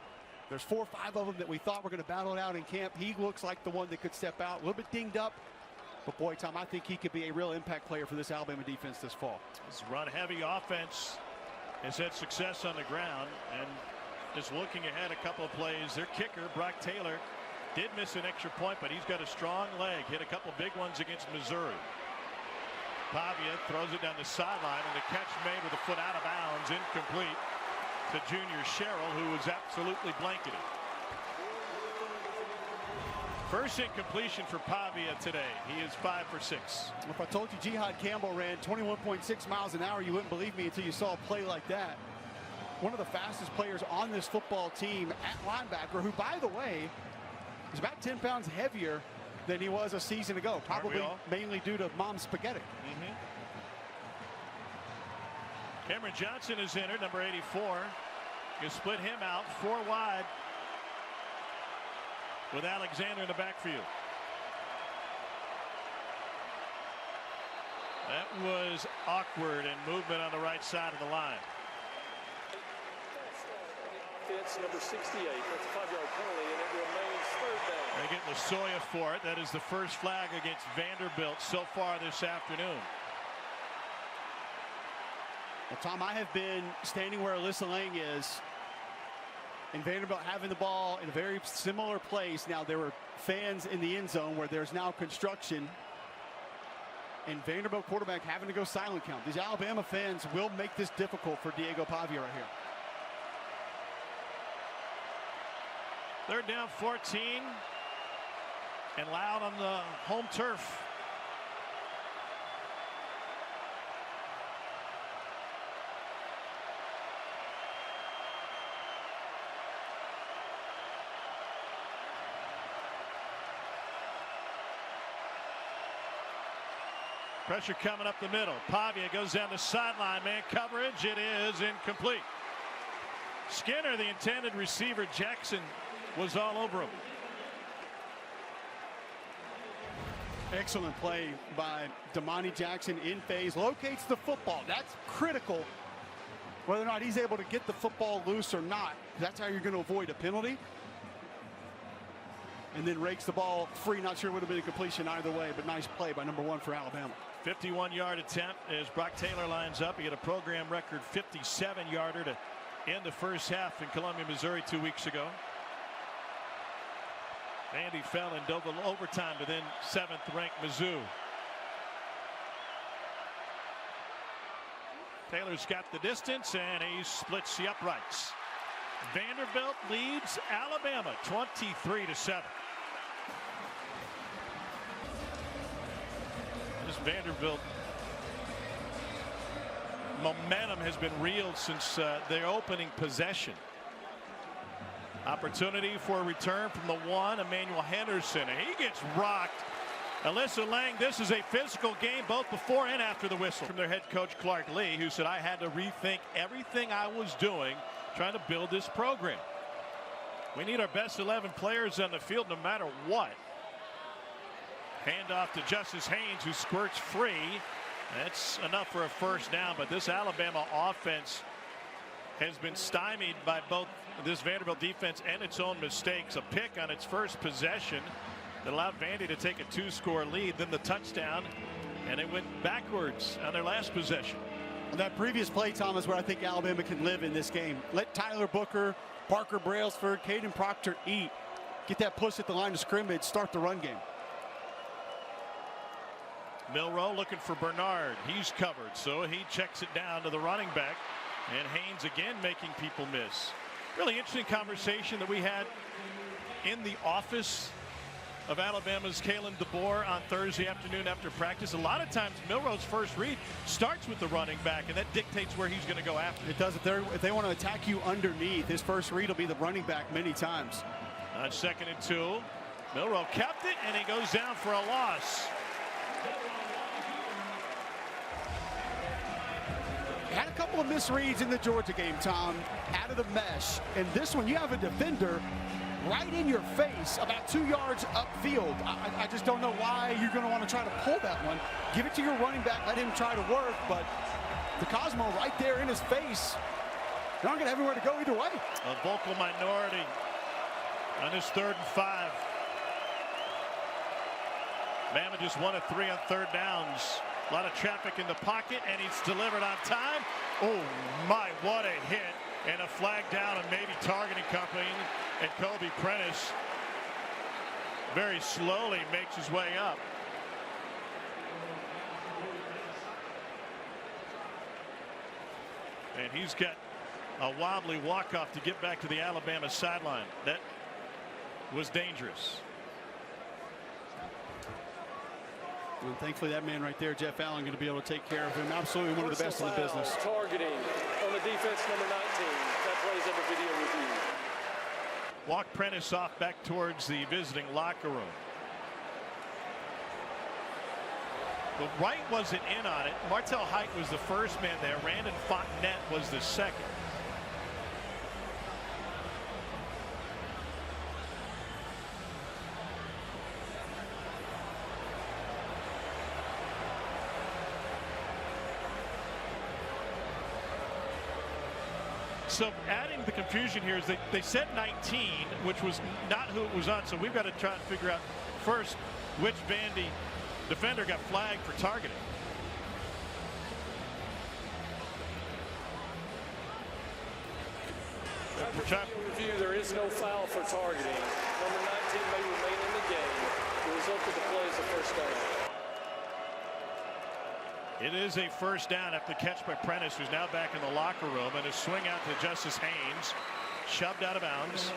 There's 4 or 5 of them that we thought were going to battle it out in camp. He looks like the one that could step out. A little bit dinged up. But boy, Tom, I think he could be a real impact player for this Alabama defense this fall. This run-heavy offense has had success on the ground. And just looking ahead a couple of plays, their kicker, Brock Taylor, did miss an extra point, but he's got a strong leg. Hit a couple big ones against Missouri. Pavia throws it down the sideline, and the catch made with a foot out of bounds, incomplete to Junior Sherrill, who was absolutely blanketed. First incompletion for Pavia today. He is 5 for 6. If I told you Jihad Campbell ran 21.6 miles an hour, you wouldn't believe me until you saw a play like that. One of the fastest players on this football team at linebacker, who, by the way, is about 10 pounds heavier than he was a season ago, probably mainly due to mom's spaghetti. Cameron Johnson is entered, number 84. You split him out 4 wide with Alexander in the backfield. That was awkward and movement on the right side of the line. Offense number 68. That's a 5-yard penalty, and it remains third down. They get Lasoya for it. That is the first flag against Vanderbilt so far this afternoon. Well, Tom, I have been standing where Alyssa Lang is, and Vanderbilt having the ball in a very similar place. Now, there were fans in the end zone where there's now construction, and Vanderbilt quarterback having to go silent count. These Alabama fans will make this difficult for Diego Pavia right here. Third down 14, and Loud on the home turf. Pressure coming up the middle. Pavia goes down the sideline. Man coverage. It is incomplete. Skinner, the intended receiver. Jackson was all over him. Excellent play by Damani Jackson in phase. Locates the football. That's critical. Whether or not he's able to get the football loose or not. That's how you're going to avoid a penalty. And then rakes the ball free. Not sure it would have been a completion either way, but nice play by number 1 for Alabama. 51-yard attempt as Brock Taylor lines up. He had a program record 57-yarder to end the first half in Columbia, Missouri 2 weeks ago. Andy fell in double overtime to then 7th-ranked Mizzou. Taylor's got the distance and he splits the uprights. Vanderbilt leads Alabama 23-7. This Vanderbilt momentum has been real since their opening possession. Opportunity for a return from the 1, Emmanuel Henderson. He gets rocked. Alyssa Lang, this is a physical game both before and after the whistle. From their head coach Clark Lee, who said, I had to rethink everything I was doing trying to build this program. We need our best 11 players on the field no matter what. Handoff to Justice Haynes, who squirts free. That's enough for a first down, but this Alabama offense has been stymied by both this Vanderbilt defense and its own mistakes. A pick on its first possession that allowed Vandy to take a 2-score lead, then the touchdown, and they went backwards on their last possession. That previous play, Tom, is where I think Alabama can live in this game. Let Tyler Booker, Parker Brailsford, Caden Proctor eat. Get that push at the line of scrimmage, start the run game. Milroe looking for Bernard. He's covered, so he checks it down to the running back. And Haynes again making people miss. Really interesting conversation that we had in the office of Alabama's Kalen DeBoer on Thursday afternoon after practice. A lot of times Milroe's first read starts with the running back, and that dictates where he's going to go after. It does. If they want to attack you underneath, his first read will be the running back many times. On 2nd and 2, Milroe kept it, and he goes down for a loss. Had a couple of misreads in the Georgia game, Tom, out of the mesh. And this one, you have a defender right in your face, about 2 yards upfield. I just don't know why you're going to want to try to pull that one. Give it to your running back, let him try to work. But the Cosmo right there in his face, they're not going to have anywhere to go either way. A vocal minority on this 3rd and 5. Bama just 1 of 3 on 3rd downs. A lot of traffic in the pocket, and it's delivered on time. Oh my, what a hit. And a flag down and maybe targeting company. And Kobe Prentice very slowly makes his way up. And he's got a wobbly walk-off to get back to the Alabama sideline. That was dangerous. And thankfully, that man right there, Jeff Allen, going to be able to take care of him. Absolutely one of the best in the Personal business. foul, targeting on the defense, number 19. That plays under video review. Walk Prentice off back towards the visiting locker room. But Wright wasn't in on it. Martel Height was the first man there. Randon Fontenette was the second. So adding the confusion here is they said 19, which was not who it was on. So we've got to try and figure out first which Vandy defender got flagged for targeting. Review, there is no foul for targeting. Number 19 may remain in the game. The result of the play is a first down. It is a first down after the catch by Prentice, who's now back in the locker room, and a swing out to Justice Haynes, shoved out of bounds.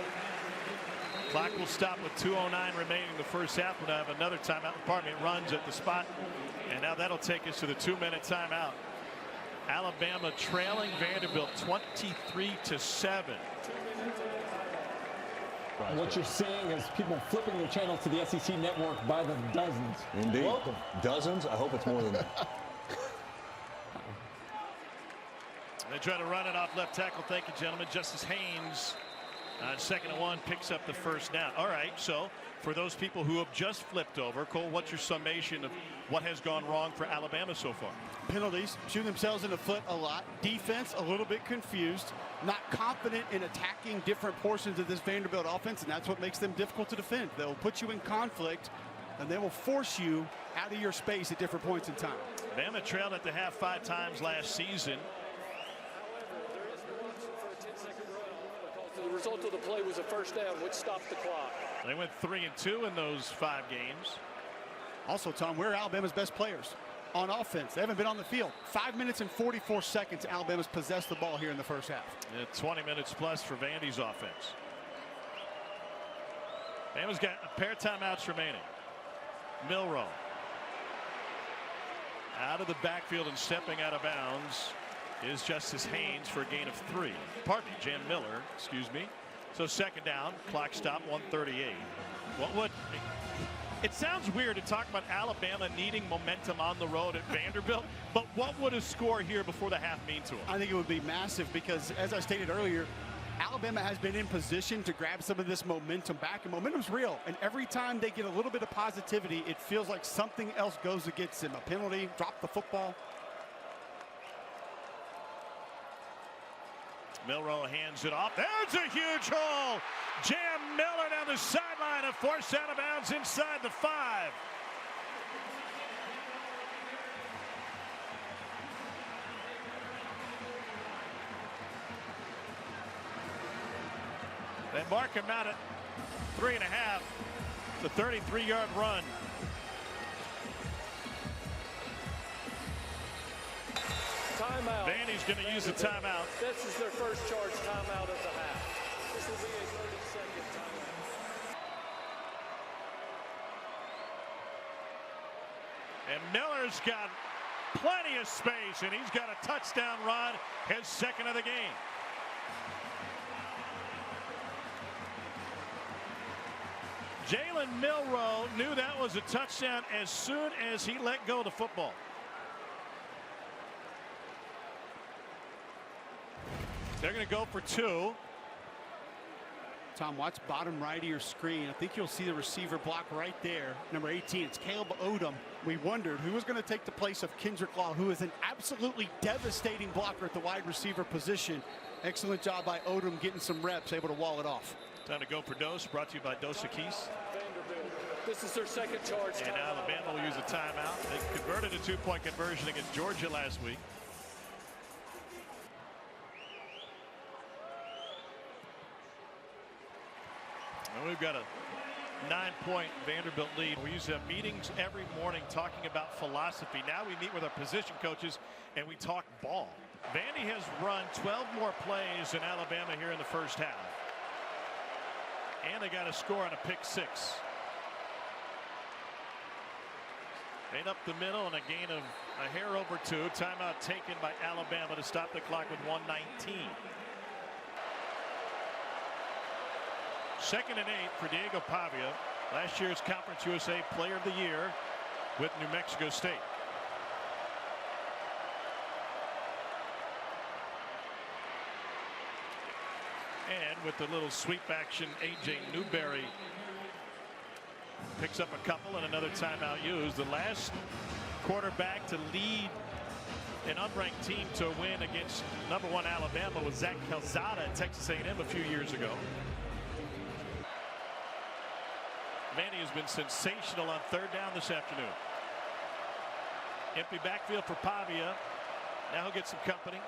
Clock will stop with 2:09 remaining in the first half. We'll have another timeout. Pardon me, runs at the spot, and now that'll take us to the 2-minute timeout. Alabama trailing Vanderbilt 23-7. What you're seeing is people flipping their channels to the SEC network by the dozens. Indeed. Welcome. Dozens? I hope it's more than that. They try to run it off left tackle. Thank you, gentlemen. Justice Haynes on 2nd and 1 picks up the first down. All right, so for those people who have just flipped over, Cole, what's your summation of what has gone wrong for Alabama so far? Penalties, shooting themselves in the foot a lot. Defense, a little bit confused, not confident in attacking different portions of this Vanderbilt offense, and that's what makes them difficult to defend. They'll put you in conflict, and they will force you out of your space at different points in time. Bama trailed at the half 5 times last season. The result of the play was a first down, which stopped the clock. They went 3-2 in those 5 games. Also, Tom, we're Alabama's best players on offense. They haven't been on the field. 5 minutes and 44 seconds, Alabama's possessed the ball here in the first half. 20 minutes plus for Vandy's offense. Bama's got a pair of timeouts remaining. Milroe out of the backfield and stepping out of bounds is Justice Haynes for a gain of 3. Pardon me, Jan Miller, excuse me. So 2nd down, clock stop, 1:38. What would it sounds weird to talk about Alabama needing momentum on the road at Vanderbilt, but what would a score here before the half mean to them? I think it would be massive because, as I stated earlier, Alabama has been in position to grab some of this momentum back, and momentum's real. And every time they get a little bit of positivity, it feels like something else goes against them. A penalty, drop the football. Milroe hands it off. There's a huge hole. Jam Miller down the sideline and forced out of bounds inside the 5. They mark him out at 3.5. It's a 33-yard run. Timeout. Vandy's going to use the timeout. This is their first charge timeout of the half. This will be a 30-second timeout. And Miller's got plenty of space, and he's got a touchdown run, his 2nd of the game. Jalen Milroe knew that was a touchdown as soon as he let go of the football. They're going to go for 2. Tom, watch bottom right of your screen. I think you'll see the receiver block right there. Number 18, it's Caleb Odom. We wondered who was going to take the place of Kendrick Law, who is an absolutely devastating blocker at the wide receiver position. Excellent job by Odom getting some reps, able to wall it off. Time to go for Dose, brought to you by Dos Equis. Vanderbilt. This is their 2nd charge. And Alabama will use a timeout. They converted a 2-point conversion against Georgia last week. And we've got a 9-point Vanderbilt lead. We used to have meetings every morning talking about philosophy. Now we meet with our position coaches and we talk ball. Vandy has run 12 more plays than Alabama here in the first half. And they got a score on a pick 6. Made up the middle and a gain of a hair over 2. Timeout taken by Alabama to stop the clock with 1:19. 2nd and 8 for Diego Pavia, last year's Conference USA Player of the Year with New Mexico State. And with the little sweep action, A.J. Newberry picks up a couple and another timeout used. The last quarterback to lead an unranked team to a win against #1 Alabama was Zach Calzada at Texas A&M a few years ago. Vandy has been sensational on 3rd down this afternoon. Empty backfield for Pavia. Now he'll get some company.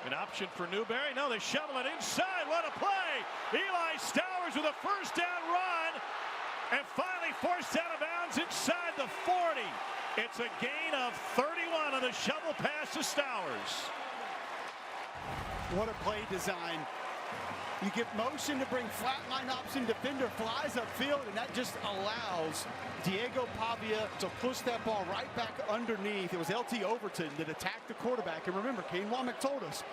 An option for Newberry. No, they shovel it inside. What a play! Eli Stowers with a 1st down run, and finally forced out of bounds inside the 40. It's a gain of 31 on the shovel pass to Stowers. What a play design. You get motion to bring flat line option, defender flies upfield, and that just allows Diego Pavia to push that ball right back underneath. It was LT Overton that attacked the quarterback. And remember, Kane Womack told us,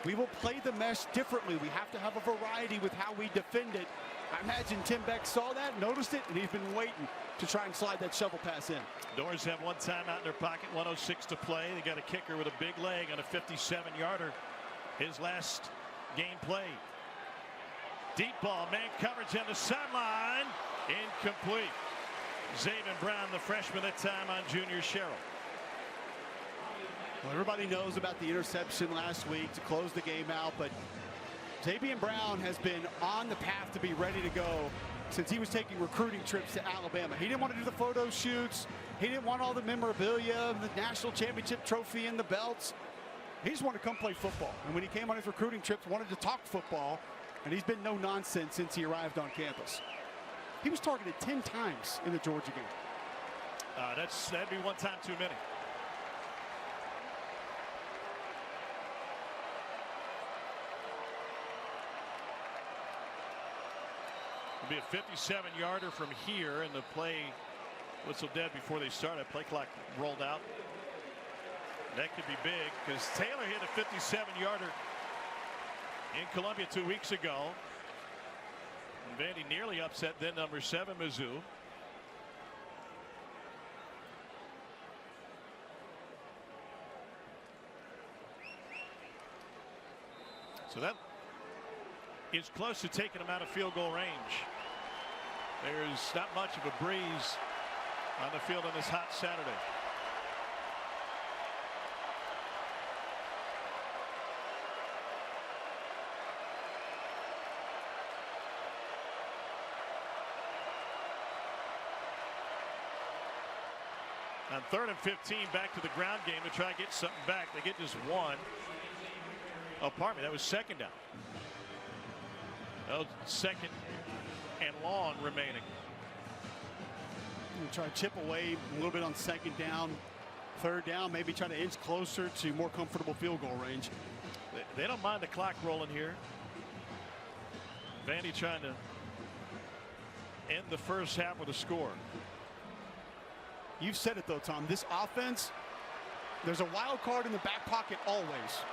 we will play the mesh differently. We have to have a variety with how we defend it. I imagine Tim Beck saw that, noticed it, and he's been waiting to try and slide that shovel pass in. Doors have 1 timeout in their pocket, 1:06 to play. They got a kicker with a big leg on a 57-yarder. His last game play. Deep ball, man coverage on the sideline. Incomplete. Zaven Brown, the freshman, that time on Junior Sherrill. Well, everybody knows about the interception last week to close the game out, but Zaven Brown has been on the path to be ready to go since he was taking recruiting trips to Alabama. He didn't want to do the photo shoots. He didn't want all the memorabilia, the national championship trophy and the belts. He just wanted to come play football. And when he came on his recruiting trips, wanted to talk football. And he's been no nonsense since he arrived on campus. He was targeted 10 times in the Georgia game. That'd be 1 time too many. It'll be a 57-yarder from here, and the play whistle dead before they started. Play clock rolled out. That could be big because Taylor hit a 57-yarder in Columbia 2 weeks ago. And Vandy nearly upset then #7 Mizzou. So that is close to taking them out of field goal range. There's not much of a breeze on the field on this hot Saturday. On 3rd and 15, back to the ground game to try and get something back. They get just 1. Oh, pardon me, that was 2nd down. That was 2nd and long remaining. Try to chip away a little bit on 2nd down. 3rd down, maybe try to inch closer to more comfortable field goal range. They don't mind the clock rolling here. Vandy trying to end the first half with a score. You've said it though, Tom. This offense, there's a wild card in the back pocket always.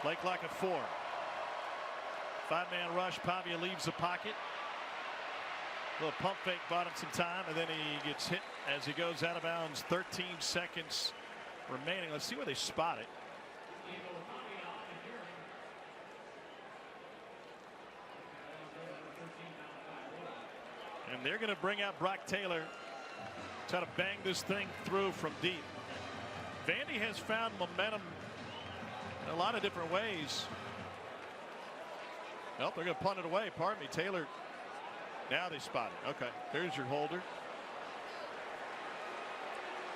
Play clock at 4. 5-man rush. Pavia leaves the pocket. Little pump fake bought him some time, and then he gets hit as he goes out of bounds. 13 seconds remaining. Let's see where they spot it. And they're going to bring out Brock Taylor, try to bang this thing through from deep. Vandy has found momentum in a lot of different ways. Nope, they're going to punt it away. Pardon me, Taylor. Now they spot it. Okay, there's your holder.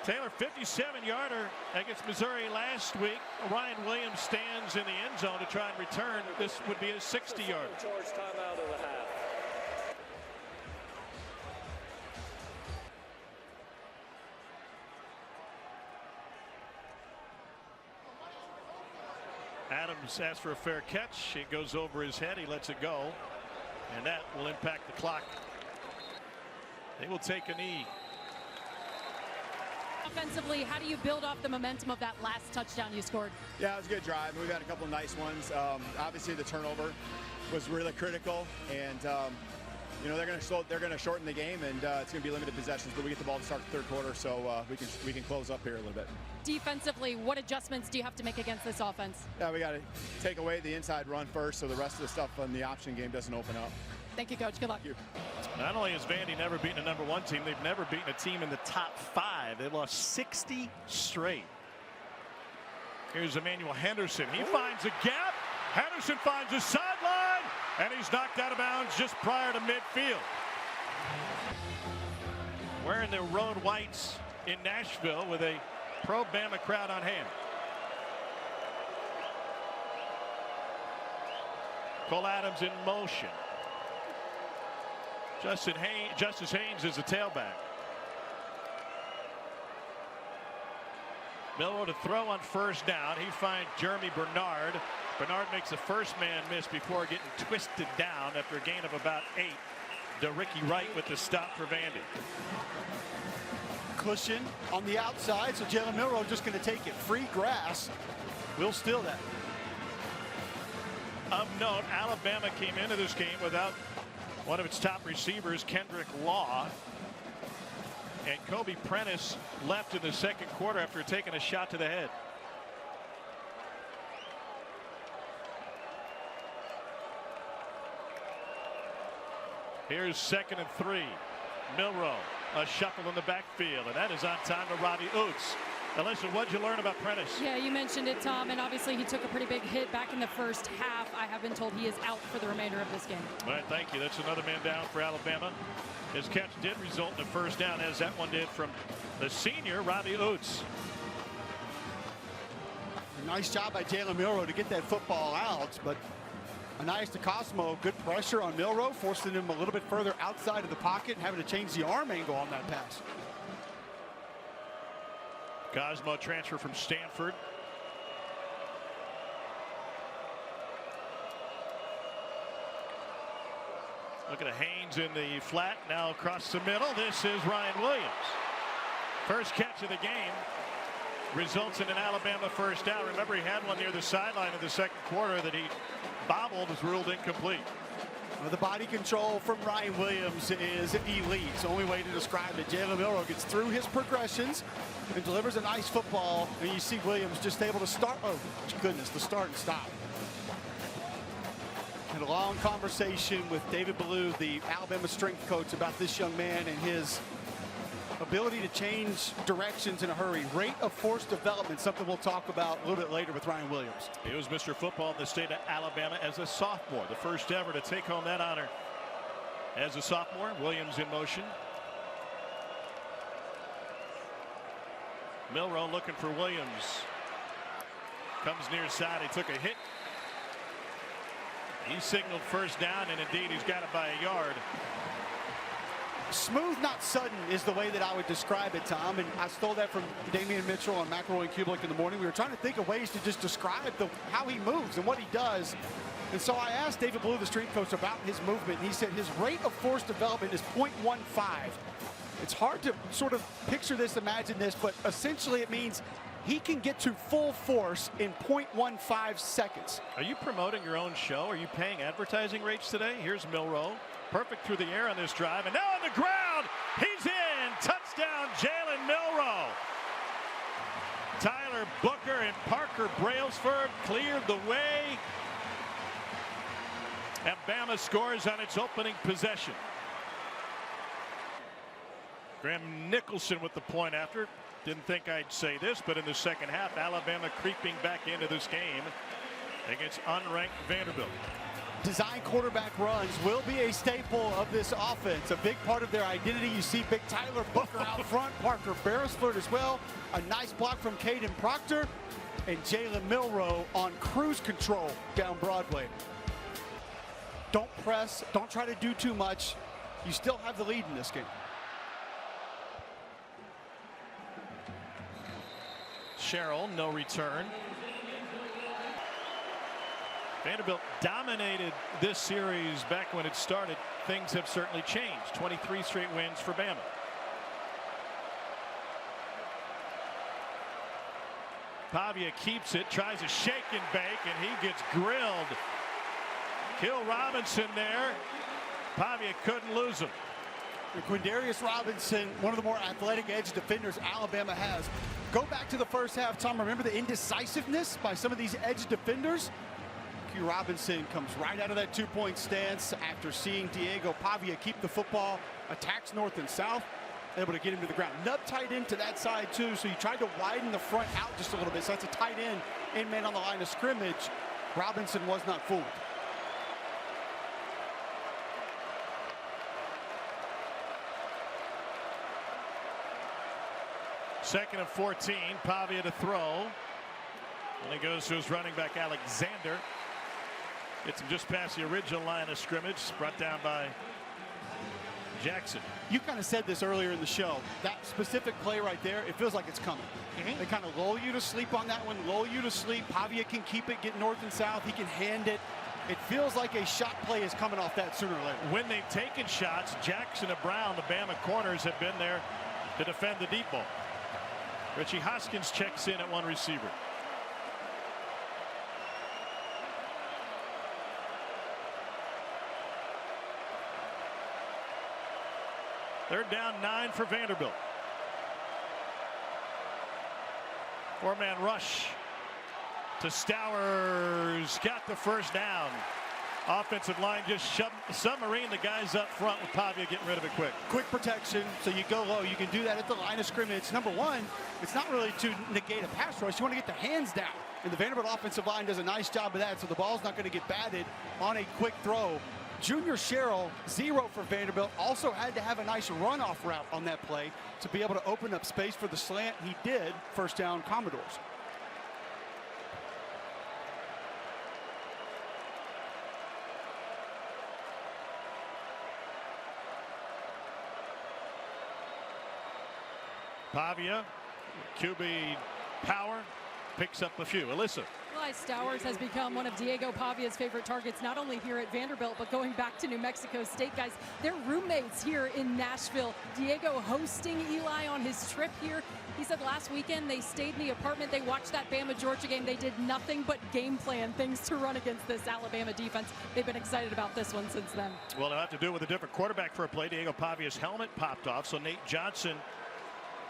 Taylor, 57-yarder against Missouri last week. Ryan Williams stands in the end zone to try and return. This would be a 60-yarder. Charge timeout of the half. Adams asks for a fair catch. It goes over his head. He lets it go. And that will impact the clock. They will take a knee. Offensively, how do you build off the momentum of that last touchdown you scored? Yeah, it was a good drive. We've had a couple of nice ones. Obviously, the turnover was really critical, and you know they're going to shorten the game, and it's going to be limited possessions. But we get the ball to start the third quarter, so we can close up here a little bit. Defensively, what adjustments do you have to make against this offense? Yeah, we got to take away the inside run first, so the rest of the stuff on the option game doesn't open up. Thank you, Coach. Good luck. Thank you. Not only has Vandy never beaten a #1 team, they've never beaten a team in the top 5. They've lost 60 straight. Here's Emmanuel Henderson. He finds a gap. Henderson finds a sideline, and he's knocked out of bounds just prior to midfield. Wearing their road whites in Nashville with a pro-Bama crowd on hand. Cole Adams in motion. Justice Haynes is the tailback. Milroe to throw on first down. He finds Jeremy Bernard. Bernard makes the first man miss before getting twisted down after a gain of about 8. To Ricky Wright with the stop for Vandy. Cushion on the outside, so Jalen Milroe just going to take it. Free grass. We'll steal that. Of note, Alabama came into this game without one of its top receivers, Kendrick Law. And Kobe Prentice left in the second quarter after taking a shot to the head. Here's 2nd and 3. Milroe, a shuffle in the backfield, and that is on time to Robbie Oates. Alyssa, what'd you learn about Prentice? Yeah, you mentioned it, Tom, and obviously he took a pretty big hit back in the first half. I have been told he is out for the remainder of this game. All right, thank you. That's another man down for Alabama. His catch did result in a first down, as that one did from the senior, Robbie Oates. Nice job by Jalen Milroe to get that football out, but Anais DeCosmo, good pressure on Milroe, forcing him a little bit further outside of the pocket and having to change the arm angle on that pass. Cosmo transfer from Stanford. Look at Haynes in the flat, now across the middle. This is Ryan Williams. First catch of the game results in an Alabama first down. Remember, he had one near the sideline in the second quarter that he bobbled, was ruled incomplete. Well, the body control from Ryan Williams is elite. It's the only way to describe it. Jalen Milroe gets through his progressions and delivers a nice football. And you see Williams just able to start. Oh, goodness, the start and stop. Had a long conversation with David Ballou, the Alabama strength coach, about this young man and his ability to change directions in a hurry. Rate of force development, something we'll talk about a little bit later with Ryan Williams. He was Mr. Football in the state of Alabama as a sophomore, the first ever to take home that honor as a sophomore. Williams in motion. Milroe looking for Williams. Comes near side. He took a hit. He signaled first down, and indeed he's got it by a yard. Smooth, not sudden, is the way that I would describe it, Tom. And I stole that from Damian Mitchell on McElroy and Kubelik in the morning. We were trying to think of ways to just describe how he moves and what he does. And so I asked David Ballou, the strength coach, about his movement. And he said his rate of force development is 0.15. It's hard to sort of picture this, imagine this, but essentially it means he can get to full force in 0.15 seconds. Are you promoting your own show? Are you paying advertising rates today? Here's Milroe. Perfect through the air on this drive, and now on the ground, he's in. Touchdown, Jalen Milroe. Tyler Booker and Parker Brailsford cleared the way. Alabama scores on its opening possession. Graham Nicholson with the point after. Didn't think I'd say this, but in the second half, Alabama creeping back into this game against unranked Vanderbilt. Design quarterback runs will be a staple of this offense, a big part of their identity. You see big Tyler Booker out front, Parker Beresford as well. A nice block from Caden Proctor, and Jalen Milroe on cruise control down Broadway. Don't press, don't try to do too much. You still have the lead in this game. Sherrill, no return. Vanderbilt dominated this series back when it started. Things have certainly changed. 23 straight wins for Bama. Pavia keeps it, tries a shake and bake, and he gets grilled. Kill Robinson there. Pavia couldn't lose him. Quindarius Robinson, one of the more athletic edge defenders Alabama has. Go back to the first half, Tom. Remember the indecisiveness by some of these edge defenders? Q Robinson comes right out of that two-point stance after seeing Diego Pavia keep the football, attacks north and south, able to get him to the ground. Nub tight end to that side too, so he tried to widen the front out just a little bit. So that's a tight end, in man on the line of scrimmage. Robinson was not fooled. Second and 14, Pavia to throw. And he goes to his running back, Alexander. Gets him just past the original line of scrimmage, brought down by Jackson. You kind of said this earlier in the show. That specific play right there, it feels like it's coming. They kind of lull you to sleep on that one, lull you to sleep. Pavia can keep it, get north and south. He can hand it. It feels like a shot play is coming off that sooner or later. When they've taken shots, Jackson and Brown, the Bama corners, have been there to defend the deep ball. Richie Hoskins checks in at one receiver. Third down, 9 for Vanderbilt. Four-man rush to Stowers. Got the first down. Offensive line just submarine the guys up front with Pavia getting rid of it quick. Quick protection, so you go low. You can do that at the line of scrimmage. Number one, it's not really to negate a pass rush. You want to get the hands down. And the Vanderbilt offensive line does a nice job of that, so the ball's not going to get batted on a quick throw. Junior Sherrill, 0 for Vanderbilt, also had to have a nice runoff route on that play to be able to open up space for the slant. He did. First down, Commodores. Pavia, QB power, picks up a few. Alyssa. Eli Stowers has become one of Diego Pavia's favorite targets, not only here at Vanderbilt, but going back to New Mexico State, guys. They're roommates here in Nashville. Diego hosting Eli on his trip here. He said last weekend they stayed in the apartment. They watched that Bama-Georgia game. They did nothing but game plan things to run against this Alabama defense. They've been excited about this one since then. Well, they'll have to do it with a different quarterback for a play. Diego Pavia's helmet popped off, so Nate Johnson,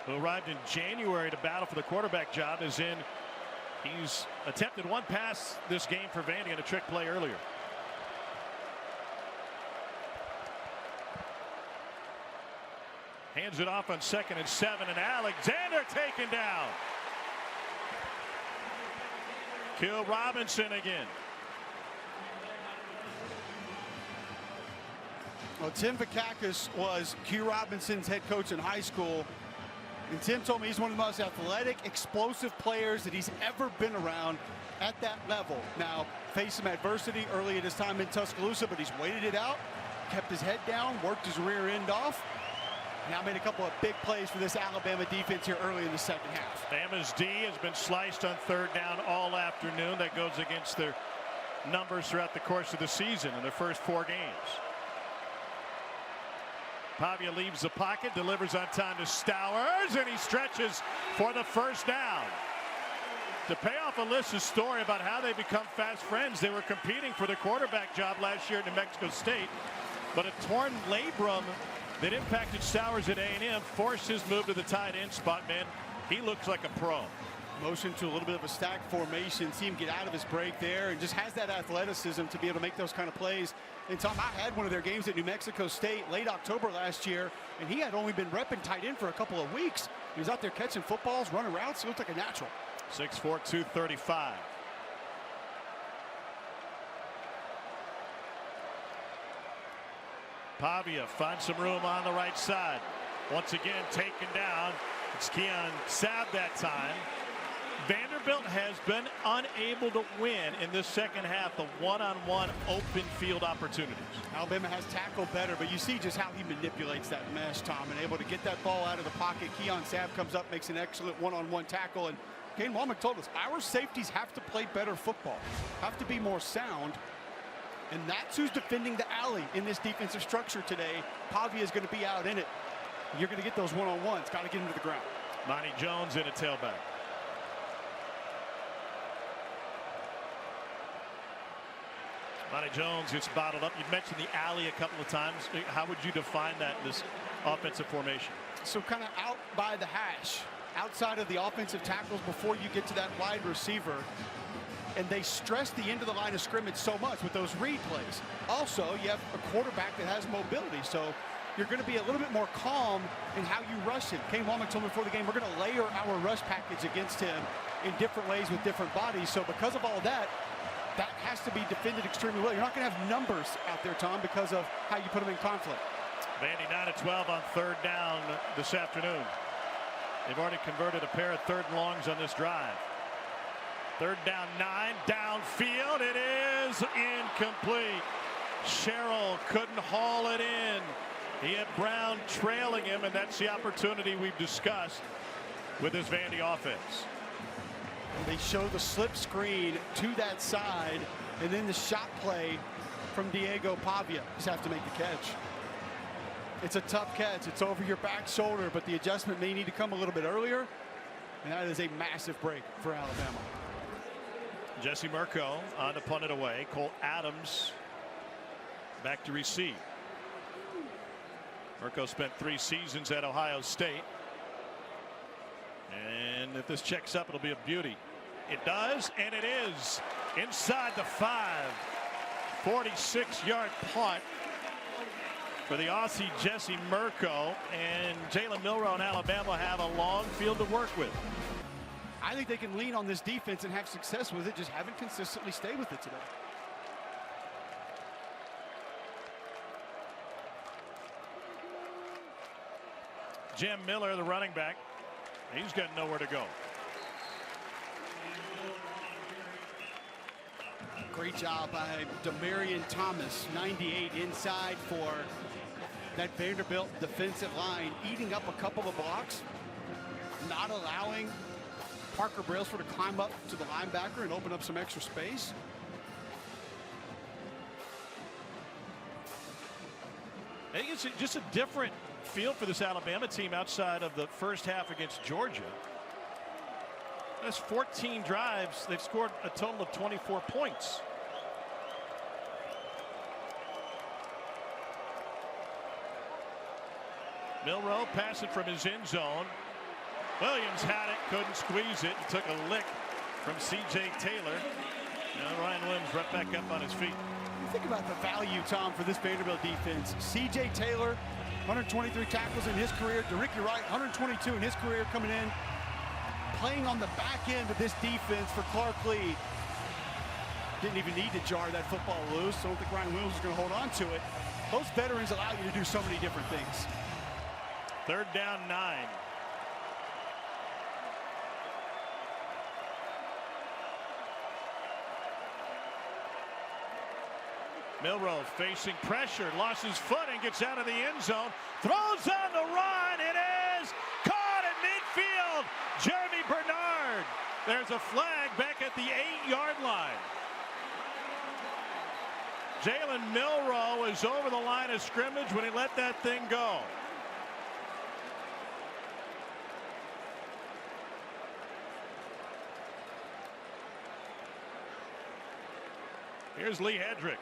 who arrived in January to battle for the quarterback job, is in. He's attempted one pass this game for Vandy and a trick play earlier. Hands it off on 2nd and 7, and Alexander taken down. Kill Robinson again. Well, Tim Vakakis was Q Robinson's head coach in high school. And Tim told me he's one of the most athletic, explosive players that he's ever been around at that level. Now, faced some adversity early in his time in Tuscaloosa, but he's waited it out, kept his head down, worked his rear end off. Now made a couple of big plays for this Alabama defense here early in the second half. Bama's D has been sliced on 3rd down all afternoon. That goes against their numbers throughout the course of the season in their first 4 games. Pavia leaves the pocket, delivers on time to Stowers, and he stretches for the first down. To pay off Alyssa's story about how they become fast friends, they were competing for the quarterback job last year at New Mexico State, but a torn labrum that impacted Stowers at A&M forced his move to the tight end spot. Man, he looks like a pro. Motion to a little bit of a stack formation, see him get out of his break there, and just has that athleticism to be able to make those kind of plays. And Tom, I had one of their games at New Mexico State late October last year, and he had only been repping tight end for a couple of weeks. He was out there catching footballs, running routes. He looked like a natural. 6'4", 235. Pavia finds some room on the right side. Once again taken down. It's Keon Sabb that time. Vanderbilt has been unable to win in this second half the one-on-one open field opportunities. Alabama has tackled better, but you see just how he manipulates that mesh, Tom, and able to get that ball out of the pocket. Keon Sabb comes up, makes an excellent one-on-one tackle, and Kane Womack told us our safeties have to play better football, have to be more sound. And that's who's defending the alley in this defensive structure today. Pavia is going to be out in it. You're going to get those one-on-ones. Got to get them to the ground. Monty Jones in a tailback. Monty Jones gets bottled up. You mentioned the alley a couple of times. How would you define that in this offensive formation? So kind of out by the hash, outside of the offensive tackles before you get to that wide receiver. And they stress the end of the line of scrimmage so much with those read plays. Also, you have a quarterback that has mobility, so you're going to be a little bit more calm in how you rush him. Kane Womack told me before the game, we're going to layer our rush package against him in different ways with different bodies. So because of all that, that has to be defended extremely well. You're not going to have numbers out there, Tom, because of how you put them in conflict. Vandy 9-12 on third down this afternoon. They've already converted a pair of third and longs on this drive. Third down 9, downfield, it is incomplete. Sherrill couldn't haul it in. He had Brown trailing him, and that's the opportunity we've discussed with this Vandy offense. They show the slip screen to that side, and then the shot play from Diego Pavia. Just have to make the catch. It's a tough catch. It's over your back shoulder, but the adjustment may need to come a little bit earlier, and that is a massive break for Alabama. Jesse Mirko on to punt it away. Cole Adams back to receive. Mirko spent 3 seasons at Ohio State. And if this checks up, it'll be a beauty. It does, and it is inside the 5. 46-yard punt for the Aussie Jesse Mirko. And Jalen Milroe and Alabama have a long field to work with. I think they can lean on this defense and have success with it, just haven't consistently stayed with it today. Jim Miller, the running back, he's got nowhere to go. Great job by Demarion Thomas, 98 inside for that Vanderbilt defensive line, eating up a couple of blocks, not allowing Parker Brailsford to climb up to the linebacker and open up some extra space. I think it's just a different feel for this Alabama team outside of the first half against Georgia. That's 14 drives. They've scored a total of 24 points. Milroe passing from his end zone. Williams had it, couldn't squeeze it. He took a lick from C.J. Taylor. Now Ryan Williams right back up on his feet. Think about the value, Tom, for this Vanderbilt defense. C.J. Taylor, 123 tackles in his career. DeRicky Wright, 122 in his career coming in. Playing on the back end of this defense for Clark Lee. Didn't even need to jar that football loose. So I don't think Ryan Williams is going to hold on to it. Those veterans allow you to do so many different things. Third down 9. Milroe facing pressure, lost his foot and gets out of the end zone. Throws on the run. It is caught at midfield. Jeremy Bernard. There's a flag back at the 8-yard line. Jalen Milroe is over the line of scrimmage when he let that thing go. Here's Lee Hedrick.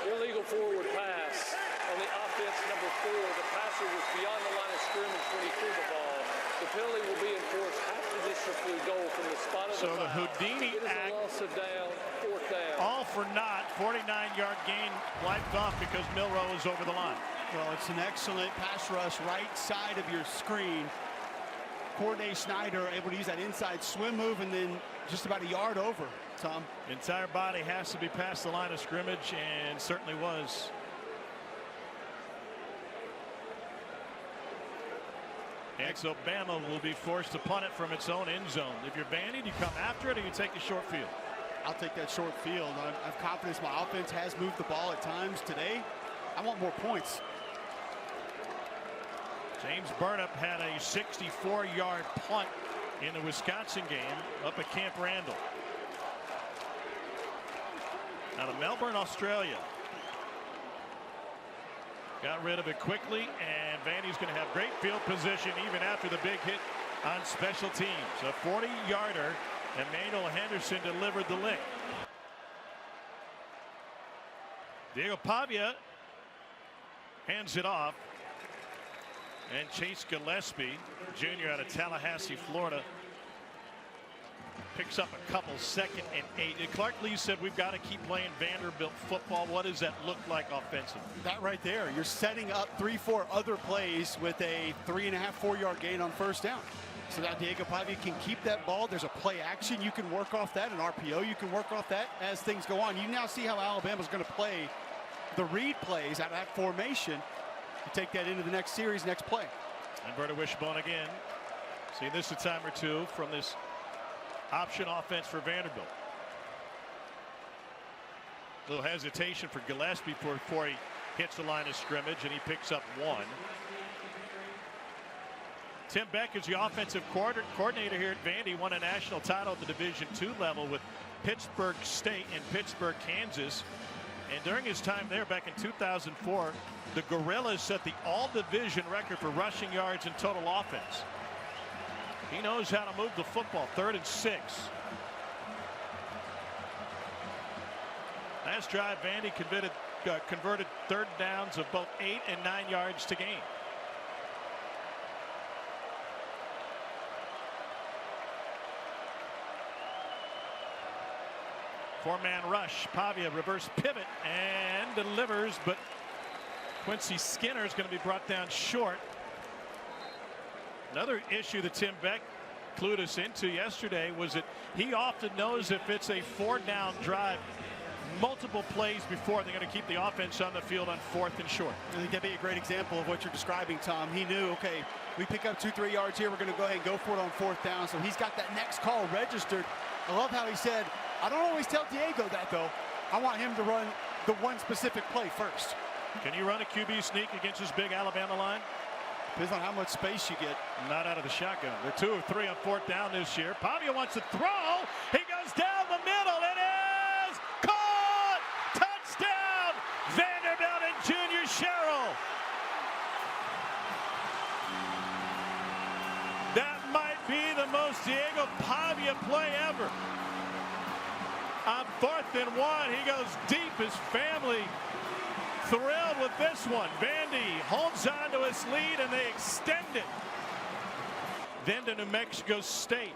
Illegal forward pass on the offense, number 4. The passer was beyond the line of scrimmage when he threw the ball. The penalty will be enforced after this goal from the spot of so the foul. So the Houdini it is act, a loss of down, 4th down. All for naught. 49-yard gain wiped off because Milroe is over the line. Well, it's an excellent pass rush right side of your screen. Corday Snyder able to use that inside swim move and then just about a yard over, Tom. Entire body has to be past the line of scrimmage, and certainly was. And so Bama will be forced to punt it from its own end zone. If you're Vandy, do you come after it or you take the short field? I'll take that short field. I have confidence my offense has moved the ball at times today. I want more points. James Burnap had a 64-yard punt in the Wisconsin game up at Camp Randall. Out of Melbourne, Australia. Got rid of it quickly, and Vandy's going to have great field position even after the big hit on special teams. A 40-yarder, and Emmanuel Henderson delivered the lick. Diego Pavia hands it off, and Chase Gillespie, junior out of Tallahassee, Florida, picks up a couple. 2nd and 8. And Clark Lee said we've got to keep playing Vanderbilt football. What does that look like offensively? That right there, you're setting up 3-4 other plays with a 3.5-4 yard gain on first down. So that Diego Pavia can keep that ball. There's a play action you can work off that, an RPO you can work off that as things go on. You now see how Alabama's going to play the read plays out of that formation. You take that into the next series, next play. Inverted wishbone again. See this a time or two from this option offense for Vanderbilt. A little hesitation for Gillespie before he hits the line of scrimmage, and he picks up 1. Tim Beck is the offensive coordinator here at Vandy. Won a national title at the Division II level with Pittsburgh State in Pittsburgh, Kansas. And during his time there back in 2004, the Gorillas set the all-division record for rushing yards and total offense. He knows how to move the football. 3rd and 6. Last drive, Vandy converted 3rd downs of both 8 and 9 yards to gain. Four-man rush. Pavia reverse pivot and delivers, but Quincy Skinner is going to be brought down short. Another issue that Tim Beck clued us into yesterday was that he often knows if it's a 4-down drive, multiple plays before they're going to keep the offense on the field on 4th and short. I think that'd be a great example of what you're describing, Tom. He knew, okay, we pick up 2-3 yards here. We're going to go ahead and go for it on 4th down. So he's got that next call registered. I love how he said, I don't always tell Diego that, though. I want him to run the one specific play first. Can you run a QB sneak against this big Alabama line? Depends on how much space you get. Not out of the shotgun. They're 2 of 3 on 4th down this year. Pavia wants to throw. He goes down the middle. It is caught. Touchdown. Vanderbilt and Junior Sherrill. That might be the most Diego Pavia play ever. On 4th and 1, he goes deep. His family thrilled with this one. Vandy holds on to his lead, and they extend it. Then to New Mexico State.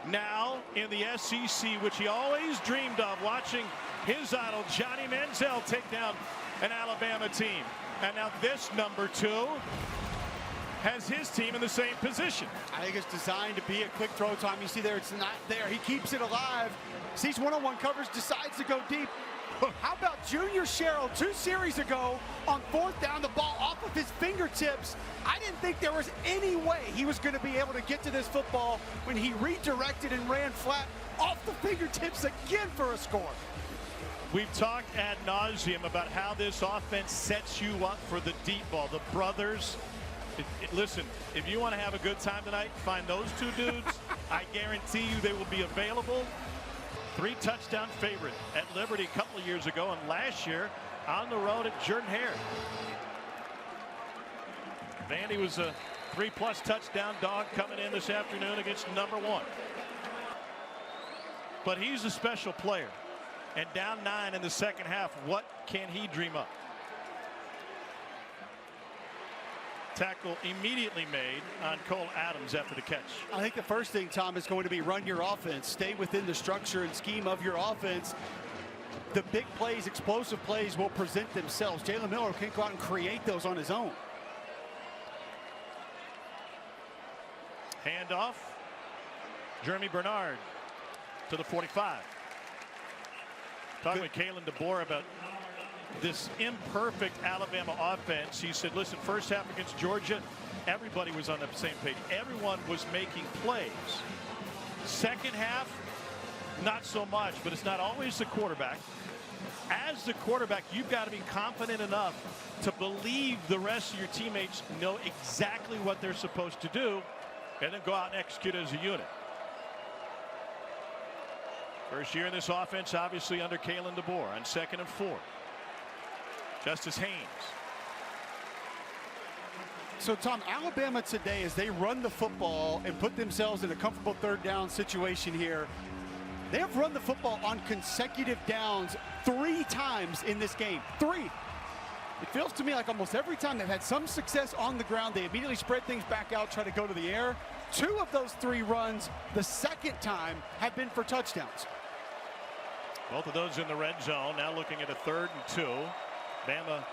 Now in the SEC, which he always dreamed of, watching his idol Johnny Manziel take down an Alabama team. And now this number 2 has his team in the same position. I think it's designed to be a quick throw time. You see there, it's not there. He keeps it alive. Sees one-on-one coverage, decides to go deep. How about Junior Sherrill 2 series ago on 4th down, the ball off of his fingertips? I didn't think there was any way he was going to be able to get to this football when he redirected and ran flat off the fingertips again for a score. We've talked ad nauseum about how this offense sets you up for the deep ball. The brothers. Listen, if you want to have a good time tonight, find those 2 dudes. I guarantee you they will be available. 3-touchdown favorite at Liberty a couple of years ago, and last year on the road at Jordan-Hare. Vandy was a 3+ touchdown dog coming in this afternoon against number 1. But he's a special player, and down 9 in the 2nd half, what can he dream up? Tackle immediately made on Cole Adams after the catch. I think the first thing, Tom, is going to be run your offense. Stay within the structure and scheme of your offense. The big plays, explosive plays will present themselves. Jalen Miller can't go out and create those on his own. Handoff. Jeremy Bernard to the 45. Talking with Kalen DeBoer about this imperfect Alabama offense. He said, listen, first half against Georgia, everybody was on the same page. Everyone was making plays. Second half, not so much, but it's not always the quarterback. As the quarterback, you've got to be confident enough to believe the rest of your teammates know exactly what they're supposed to do. and then go out and execute as a unit. First year in this offense, obviously under Kalen DeBoer on 2nd and 4. Justice Haynes. So, Tom, Alabama today, as they run the football and put themselves in a comfortable 3rd down situation here, they have run the football on consecutive downs 3 times in this game. 3. It feels to me like almost every time they've had some success on the ground, they immediately spread things back out, try to go to the air. 2 of those 3 runs, the second time, have been for touchdowns. Both of those in the red zone. Now looking at a 3rd and 2. Bama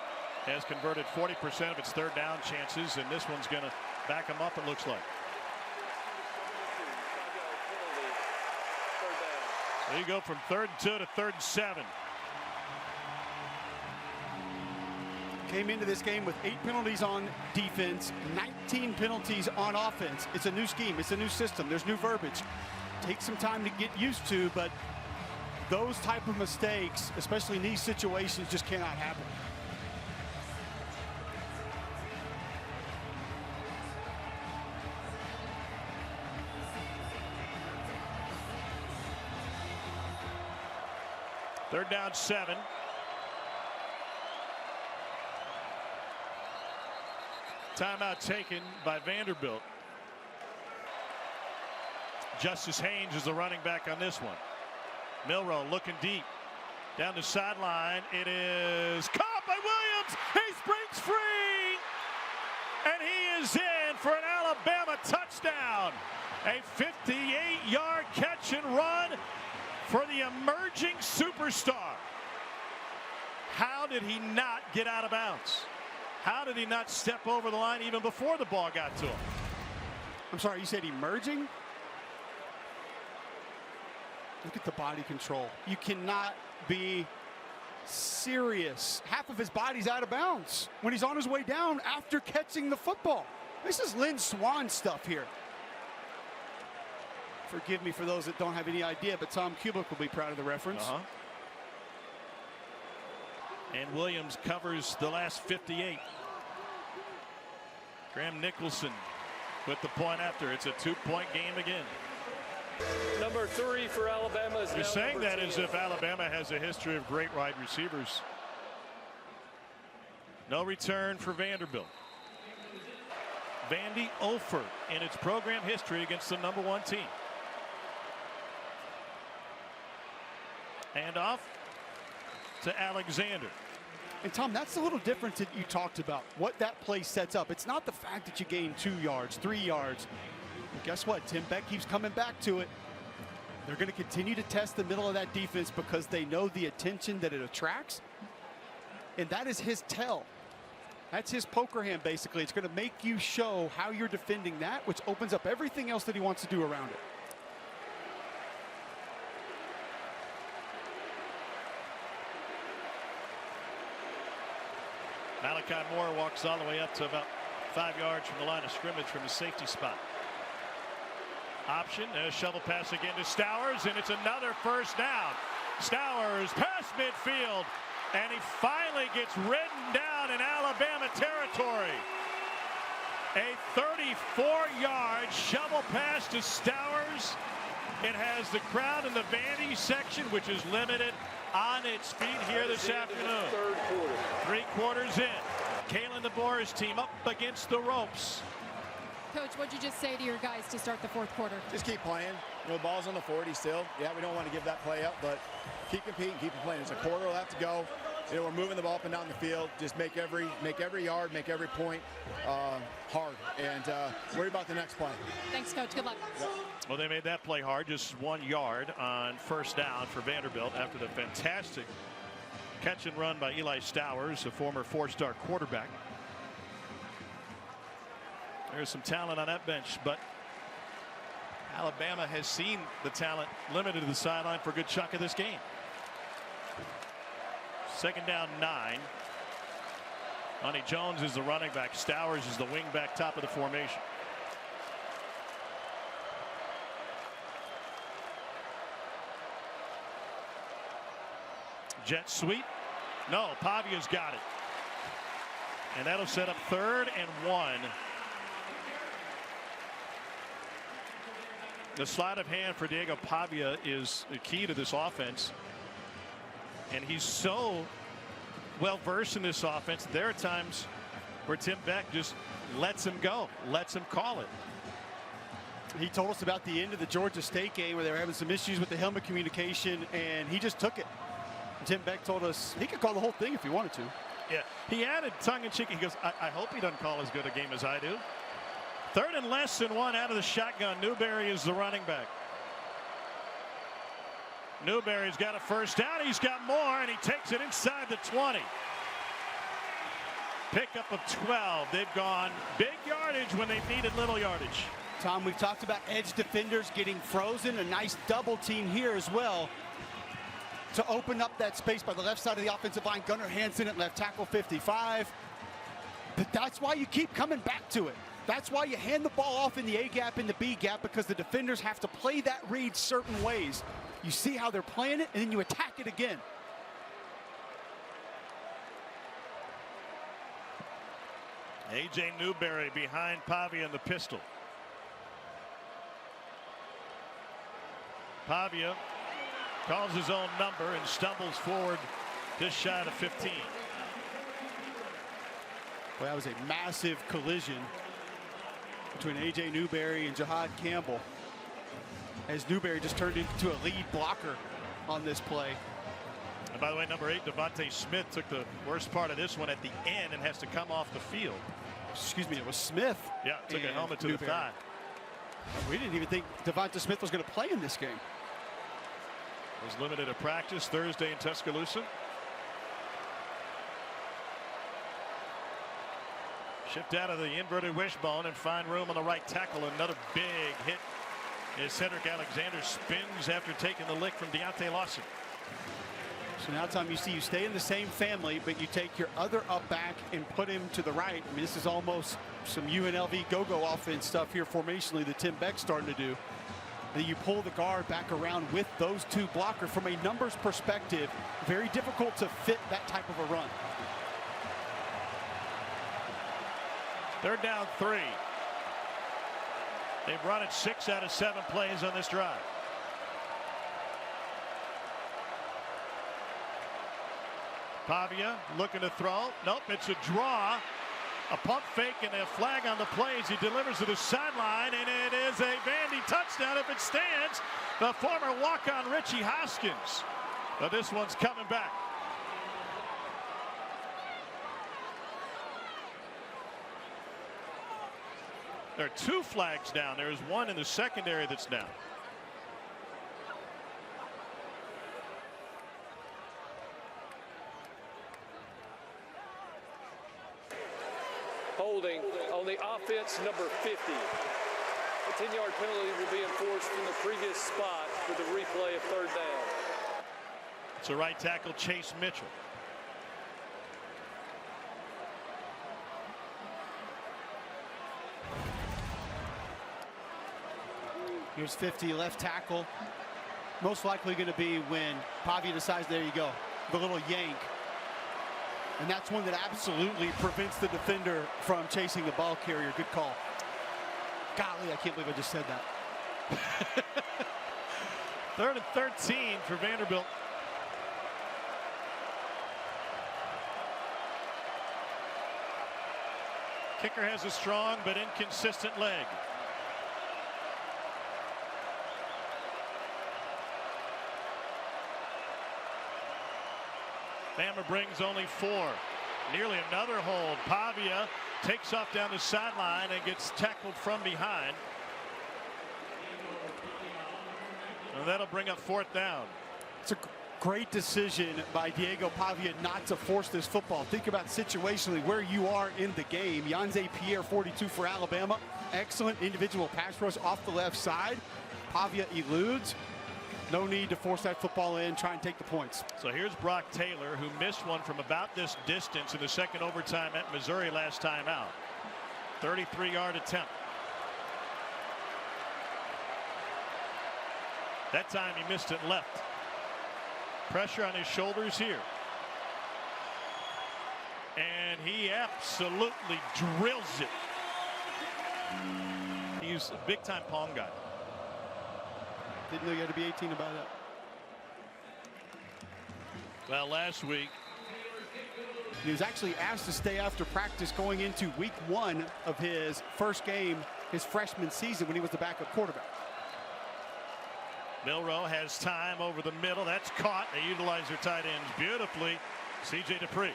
has converted 40% of its 3rd down chances, and this one's going to back them up, it looks like. So you go from 3rd and 2 to 3rd and 7. Came into this game with 8 penalties on defense, 19 penalties on offense. It's a new scheme. It's a new system. There's new verbiage. Takes some time to get used to, but those type of mistakes, especially in these situations, just cannot happen. Third down 7. Timeout taken by Vanderbilt. Justice Haynes is the running back on this one. Milroe looking deep down the sideline. It is caught by Williams. He springs free, and he is in for an Alabama touchdown. A 58-yard catch and run for the emerging superstar. How did he not get out of bounds? How did he not step over the line even before the ball got to him? I'm sorry, you said emerging? Look at the body control. You cannot be serious. Half of his body's out of bounds when he's on his way down after catching the football. This is Lynn Swann stuff here. Forgive me for those that don't have any idea, but Tom Kubik will be proud of the reference. And Williams covers the last 58. Graham Nicholson with the point after. It's a 2-point game again. Number 3 for Alabama is You're now saying number that 10. as if Alabama has a history of great wide receivers. No return for Vanderbilt. Vandy Ofer in its program history against the number 1 team. And off to Alexander. And Tom, that's the little difference that you talked about, what that play sets up. It's not the fact that you gain 2 yards, 3 yards. But guess what? Tim Beck keeps coming back to it. They're going to continue to test the middle of that defense because they know the attention that it attracts. And that is his tell. That's his poker hand, basically. It's going to make you show how you're defending that, which opens up everything else that he wants to do around it. Malachi Moore walks all the way up to about 5 yards from the line of scrimmage from the safety spot. Option, a shovel pass again to Stowers, and it's another first down. Stowers past midfield, and he finally gets ridden down in Alabama territory. A 34-yard shovel pass to Stowers. It has the crowd in the Vandy section, which is limited, on its feet here this afternoon. Third quarter. 3 quarters in. Kalen DeBoer's team up against the ropes. Coach, what'd you just say to your guys to start the 4th quarter? Just keep playing. You know, the ball's on the 40 still. Yeah, we don't want to give that play up, but keep competing, keep playing. There's a quarter left to go. You know, we're moving the ball up and down the field. Just make every yard, make every point hard, and worry about the next play. Thanks, Coach. Good luck. Yep. Well, they made that play hard, just 1 yard on first down for Vanderbilt after the fantastic catch and run by Eli Stowers, a former 4-star quarterback. There's some talent on that bench, but Alabama has seen the talent limited to the sideline for a good chunk of this game. 2nd down 9. Monty Jones is the running back. Stowers is the wing back, top of the formation. Jet sweep. No, Pavia's got it. And that'll set up 3rd and 1 The sleight of hand for Diego Pavia is the key to this offense. And he's so well versed in this offense. There are times where Tim Beck just lets him go, lets him call it. He told us about the end of the Georgia State game where they were having some issues with the helmet communication, and he just took it. Tim Beck told us he could call the whole thing if he wanted to. Yeah, he added tongue-in-cheek. He goes, I hope he doesn't call as good a game as I do. 3rd and less than 1 out of the shotgun. Newberry is the running back. Newberry's got a first down. He's got more, and he takes it inside the 20. Pickup of 12. They've gone big yardage when they've needed little yardage. Tom, we've talked about edge defenders getting frozen. A nice double team here as well to open up that space by the left side of the offensive line. Gunnar Hansen at left tackle 55. But that's why you keep coming back to it. That's why you hand the ball off in the A gap and the B gap, because the defenders have to play that read certain ways. You see how they're playing it, and then you attack it again. A.J. Newberry behind Pavia in the pistol. Pavia calls his own number and stumbles forward just shy of 15. Well, that was a massive collision between A.J. Newberry and Jihad Campbell, as Newberry just turned into a lead blocker on this play. And by the way, number 8, Devontae Smith, took the worst part of this one at the end and has to come off the field. Excuse me, it was Smith. Yeah, took a helmet to Newberry. the thigh. We didn't even think Devontae Smith was going to play in this game. Was limited to practice Thursday in Tuscaloosa. Shift out of the inverted wishbone and find room on the right tackle. Another big hit as Cedric Alexander spins after taking the lick from Deontay Lawson. So now, Tom, you see you stay in the same family, but you take your other up back and put him to the right. I mean, this is almost some UNLV go-go offense stuff here formationally that Tim Beck's starting to do. That you pull the guard back around with those two blockers. From a numbers perspective, very difficult to fit that type of a run. 3rd down 3. They've run it 6 out of 7 plays on this drive. Pavia looking to throw. Nope, it's a draw. A pump fake and a flag on the plays. He delivers to the sideline, and it is a Vandy touchdown if it stands. The former walk-on Richie Hoskins. But this one's coming back. There are 2 flags down. There is one in the secondary that's down. Holding on the offense, number 50. A 10-yard penalty will be enforced from the previous spot with the replay of 3rd down. It's a right tackle, Chase Mitchell. Here's 50, left tackle. Most likely going to be when Pavia decides, there you go, the little yank. And that's one that absolutely prevents the defender from chasing the ball carrier. Good call. Golly, I can't believe I just said that. 3rd and 13 for Vanderbilt. Kicker has a strong but inconsistent leg. Bama brings only 4. Nearly another hold. Pavia takes off down the sideline and gets tackled from behind. And that'll bring up 4th down. It's a great decision by Diego Pavia not to force this football. Think about situationally where you are in the game. Yanze Pierre, 42 for Alabama. Excellent individual pass rush off the left side. Pavia eludes. No need to force that football in, try and take the points. So here's Brock Taylor, who missed one from about this distance in the second overtime at Missouri last time out. 33-yard attempt. That time he missed it left. Pressure on his shoulders here. And he absolutely drills it. He's a big-time palm guy. Didn't know you had to be 18 to buy that. Well, last week, he was actually asked to stay after practice going into week 1 of his first game, his freshman season, when he was the backup quarterback. Milroe has time over the middle. That's caught. They utilize their tight ends beautifully. C.J. Dupree.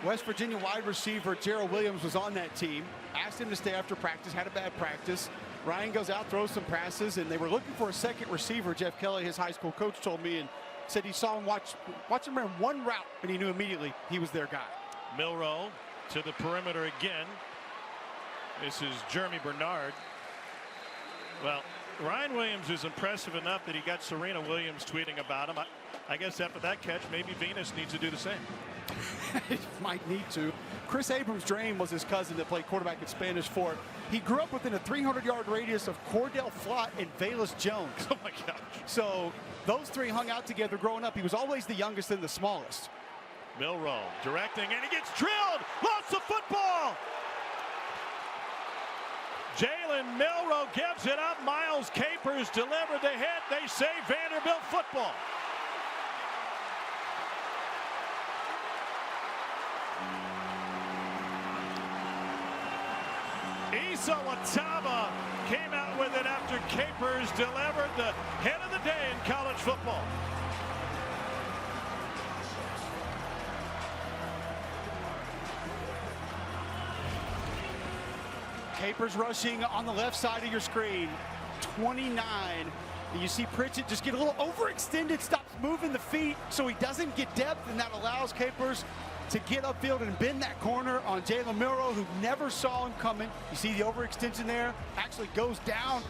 West Virginia wide receiver Gerald Williams was on that team. Asked him to stay after practice, had a bad practice. Ryan goes out, throws some passes, and they were looking for a second receiver. Jeff Kelly, his high school coach, told me, and said he saw him watch him run one route, and he knew immediately he was their guy. Milroe to the perimeter again. This is Jeremy Bernard. Well, Ryan Williams is impressive enough that he got Serena Williams tweeting about him. I guess after that catch, maybe Venus needs to do the same. Might need to. Chris Abrams-Drain was his cousin that played quarterback at Spanish Fort. He grew up within a 300-yard radius of Cordell Flott and Valus Jones. Oh, my gosh. So those three hung out together growing up. He was always the youngest and the smallest. Milroe directing, and he gets drilled. Lost the football. Jalen Milroe gives it up. Miles Capers delivered the hit. They say Vanderbilt football. Issa Wataba came out with it after Capers delivered the hit of the day in college football. Capers rushing on the left side of your screen. 29. And you see Pritchett just get a little overextended, stops moving the feet so he doesn't get depth, and that allows Capers to get upfield and bend that corner on Jalen Milroe, who never saw him coming. You see the overextension there, actually goes down,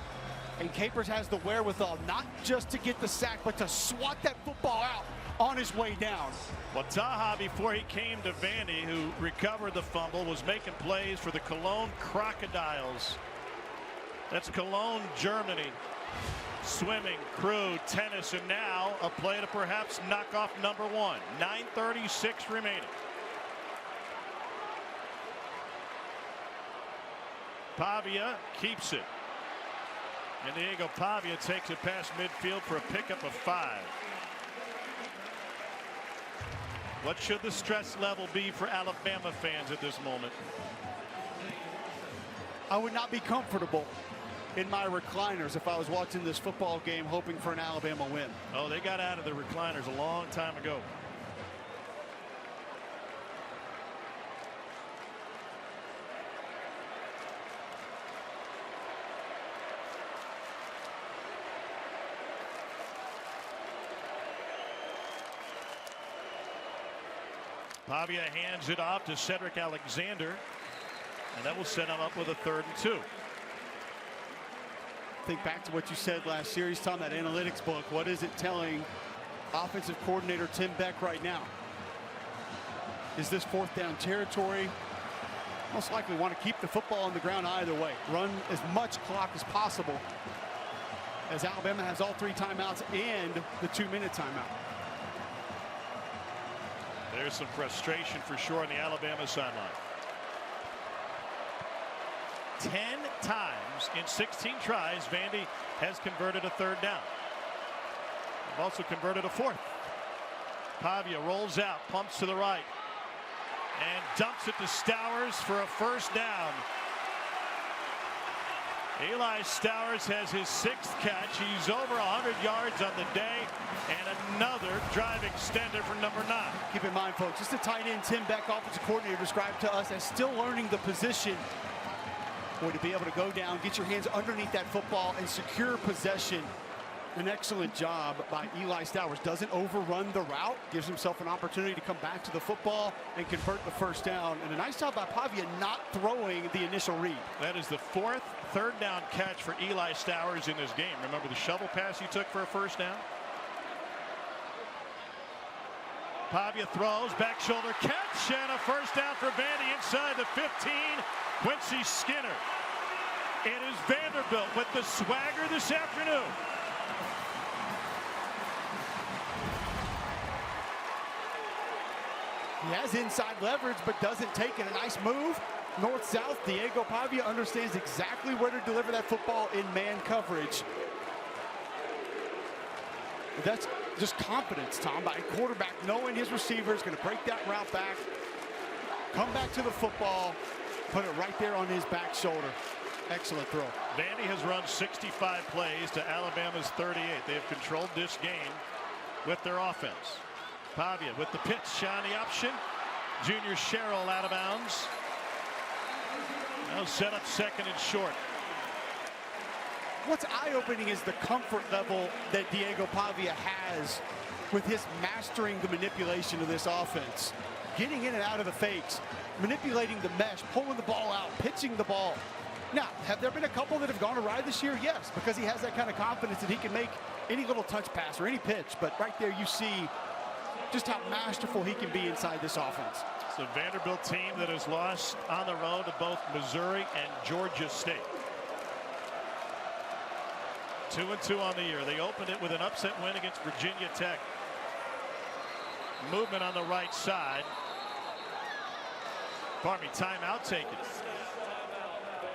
and Capers has the wherewithal not just to get the sack, but to swat that football out on his way down. Well, Taha, before he came to Vandy, who recovered the fumble, was making plays for the Cologne Crocodiles. That's Cologne, Germany. Swimming, crew, tennis, and now a play to perhaps knock off number 1. 9:36 remaining. Pavia keeps it. And Diego Pavia takes it past midfield for a pickup of 5. What should the stress level be for Alabama fans at this moment? I would not be comfortable in my recliners if I was watching this football game hoping for an Alabama win. Oh, they got out of the recliners a long time ago. Pavia hands it off to Cedric Alexander, and that will set him up with a 3rd and 2. Think back to what you said last series, Tom, that analytics book. What is it telling offensive coordinator Tim Beck right now? Is this 4th down territory? Most likely want to keep the football on the ground either way. Run as much clock as possible, as Alabama has all 3 timeouts and the 2-minute timeout. There's some frustration for sure on the Alabama sideline. 10 times in 16 tries, Vandy has converted a 3rd down. They've also converted a 4th. Pavia rolls out, pumps to the right, and dumps it to Stowers for a 1st down. Eli Stowers has his 6th catch. He's over 100 yards on the day, and another drive extender for number 9. Keep in mind, folks, just a tight end Tim Beck, offensive coordinator, described to us as still learning the position. Boy, to be able to go down, get your hands underneath that football and secure possession. An excellent job by Eli Stowers. Doesn't overrun the route, gives himself an opportunity to come back to the football and convert the 1st down. And a nice job by Pavia not throwing the initial read. That is the 4th 3rd down catch for Eli Stowers in this game. Remember the shovel pass he took for a 1st down? Pavia throws, back shoulder catch, and a 1st down for Vandy inside the 15. Quincy Skinner. It is Vanderbilt with the swagger this afternoon. He has inside leverage, but doesn't take it. A nice move. North-south, Diego Pavia understands exactly where to deliver that football in man coverage. That's just confidence, Tom, by a quarterback knowing his receiver is going to break that route back, come back to the football, put it right there on his back shoulder. Excellent throw. Vandy has run 65 plays to Alabama's 38. They have controlled this game with their offense. Pavia with the pitch on the option. Junior Sherrill out of bounds. Now set up second and short. What's eye-opening is the comfort level that Diego Pavia has with his mastering the manipulation of this offense. Getting in and out of the fakes, manipulating the mesh, pulling the ball out, pitching the ball. Now, have there been a couple that have gone awry this year? Yes, because he has that kind of confidence that he can make any little touch pass or any pitch. But right there you see just how masterful he can be inside this offense. It's a Vanderbilt team that has lost on the road to both Missouri and Georgia State. 2-2 on the year. They opened it with an upset win against Virginia Tech. Movement on the right side. Pardon me, timeout taken.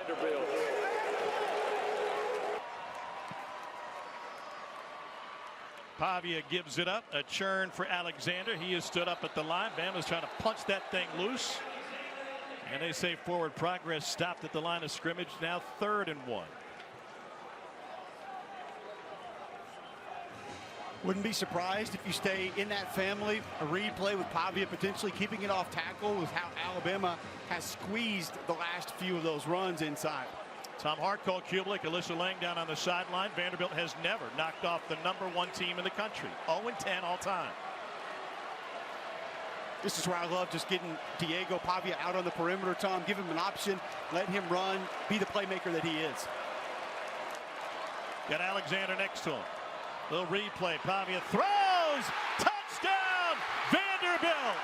Vanderbilt. Pavia gives it up. A churn for Alexander. He has stood up at the line. Bama's trying to punch that thing loose. And they say forward progress stopped at the line of scrimmage. Now 3rd and 1. Wouldn't be surprised if you stay in that family. A replay with Pavia potentially keeping it off tackle with how Alabama has squeezed the last few of those runs inside. Tom Hartcole, Kublik, Alyssa Lang down on the sideline. Vanderbilt has never knocked off the #1 team in the country. 0-10 all time. This is where I love just getting Diego Pavia out on the perimeter, Tom. Give him an option, let him run, be the playmaker that he is. Got Alexander next to him. Little replay. Pavia throws. Touchdown, Vanderbilt.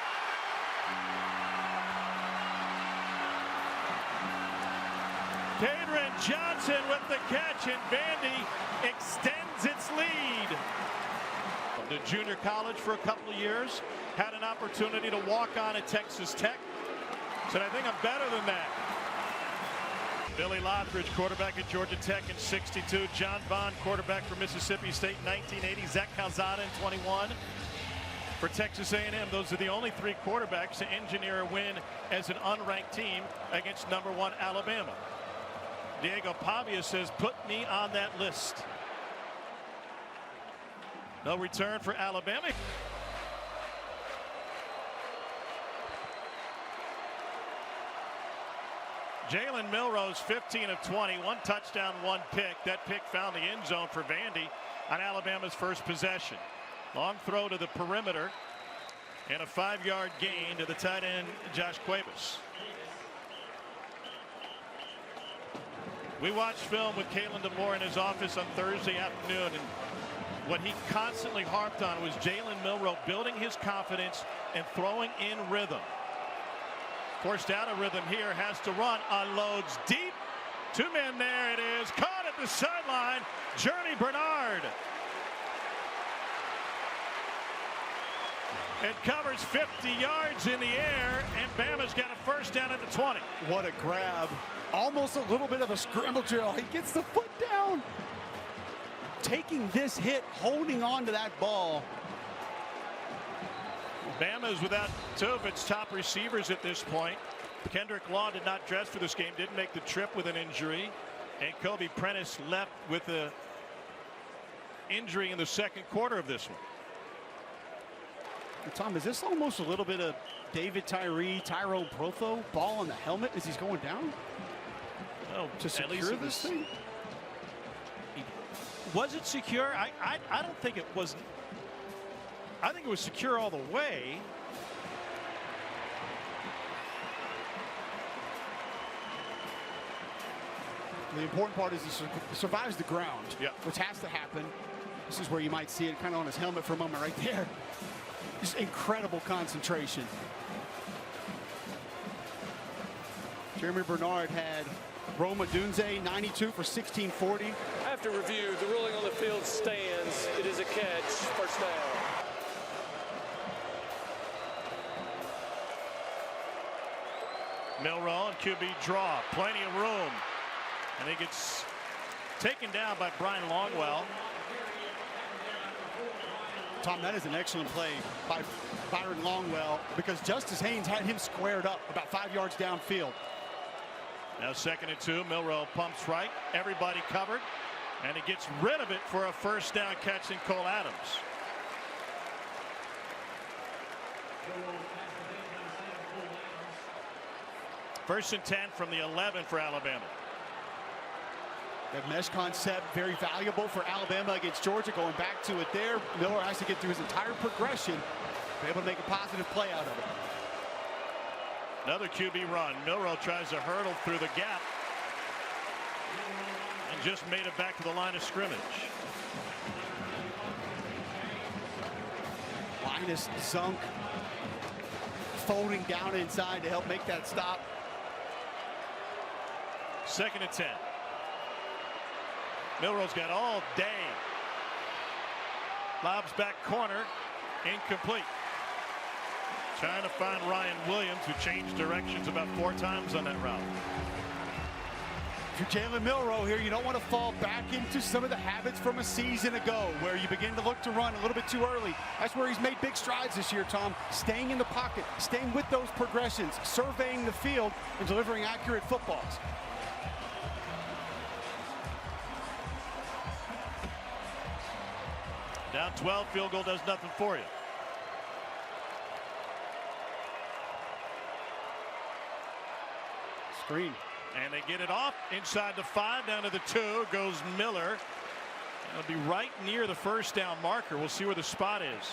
Kadron Johnson with the catch, and Vandy extends its lead. To junior college for a couple of years. Had an opportunity to walk on at Texas Tech. Said, I think I'm better than that. Billy Lothridge, quarterback at Georgia Tech in '62. John Bond, quarterback for Mississippi State in 1980. Zach Calzada in '21 for Texas A&M. Those are the only 3 quarterbacks to engineer a win as an unranked team against #1 Alabama. Diego Pavia says, put me on that list. No return for Alabama. Jalen Milrose, 15 of 20, 1 touchdown, 1 pick. That pick found the end zone for Vandy on Alabama's first possession. Long throw to the perimeter and a 5-yard gain to the tight end, Josh Cuevas. We watched film with Kalen DeMore in his office on Thursday afternoon, and what he constantly harped on was Jalen Milroe building his confidence and throwing in rhythm. Forced out of rhythm here, has to run, unloads deep. 2 men there it is, caught at the sideline, Journey Bernard. It covers 50 yards in the air, and Bama's got a first down at the 20. What a grab. Almost a little bit of a scramble drill. He gets the foot down. Taking this hit, holding on to that ball. Bama is without 2 of its top receivers at this point. Kendrick Law did not dress for this game, didn't make the trip with an injury. And Kobe Prentice left with an injury in the second quarter of this one. Tom, is this almost a little bit of David Tyree, Tyrone Protho ball on the helmet as he's going down? Oh, to secure this thing? Was it secure? I don't think it was. I think it was secure all the way. The important part is he survives the ground, which has to happen. This is where you might see it kind of on his helmet for a moment right there. Just incredible concentration. Jeremy Bernard had Roma Dunze 92 for 1640. After review, the ruling on the field stands. It is a catch, first down. Milroe and QB draw, plenty of room. And he gets taken down by Brian Longwell. Tom, that is an excellent play by Byron Longwell because Justice Haynes had him squared up about 5 yards downfield. Now 2nd and 2. Milroe pumps right. Everybody covered. And he gets rid of it for a first down catch in Cole Adams. First and 10 from the 11 for Alabama. That mesh concept very valuable for Alabama against Georgia. Going back to it there, Miller has to get through his entire progression, be able to make a positive play out of it. Another QB run. Milroe tries to hurdle through the gap and just made it back to the line of scrimmage. Linus Zunk folding down inside to help make that stop. 2nd and 10. Milroe's got all day. Lobs back corner. Incomplete. Trying to find Ryan Williams, who changed directions about 4 times on that route. If you're Jalen Milroe here, you don't want to fall back into some of the habits from a season ago where you begin to look to run a little bit too early. That's where he's made big strides this year, Tom. Staying in the pocket, staying with those progressions, surveying the field, and delivering accurate footballs. Down 12, field goal does nothing for you. Screen. And they get it off inside the 5, down to the 2 goes Miller. It'll be right near the first down marker. We'll see where the spot is.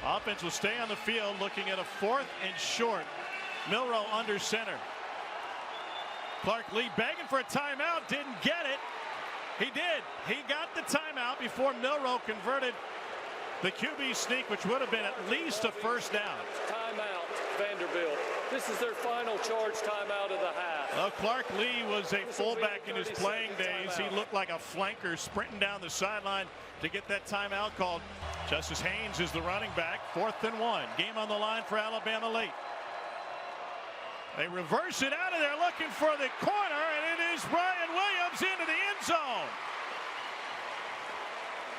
Offense will stay on the field, looking at a 4th and short. Milroe under center. Clark Lee begging for a timeout, didn't get it. He did. He got the timeout before Milroe converted the QB sneak, which would have been at least a first down. Timeout, Vanderbilt. This is their final charge timeout of the half. Well, Clark Lee was a fullback in his playing days. He looked like a flanker sprinting down the sideline to get that timeout called. Justice Haynes is the running back. 4th and 1. Game on the line for Alabama late. They reverse it out of there looking for the corner, and it is Brian Williams into the end zone.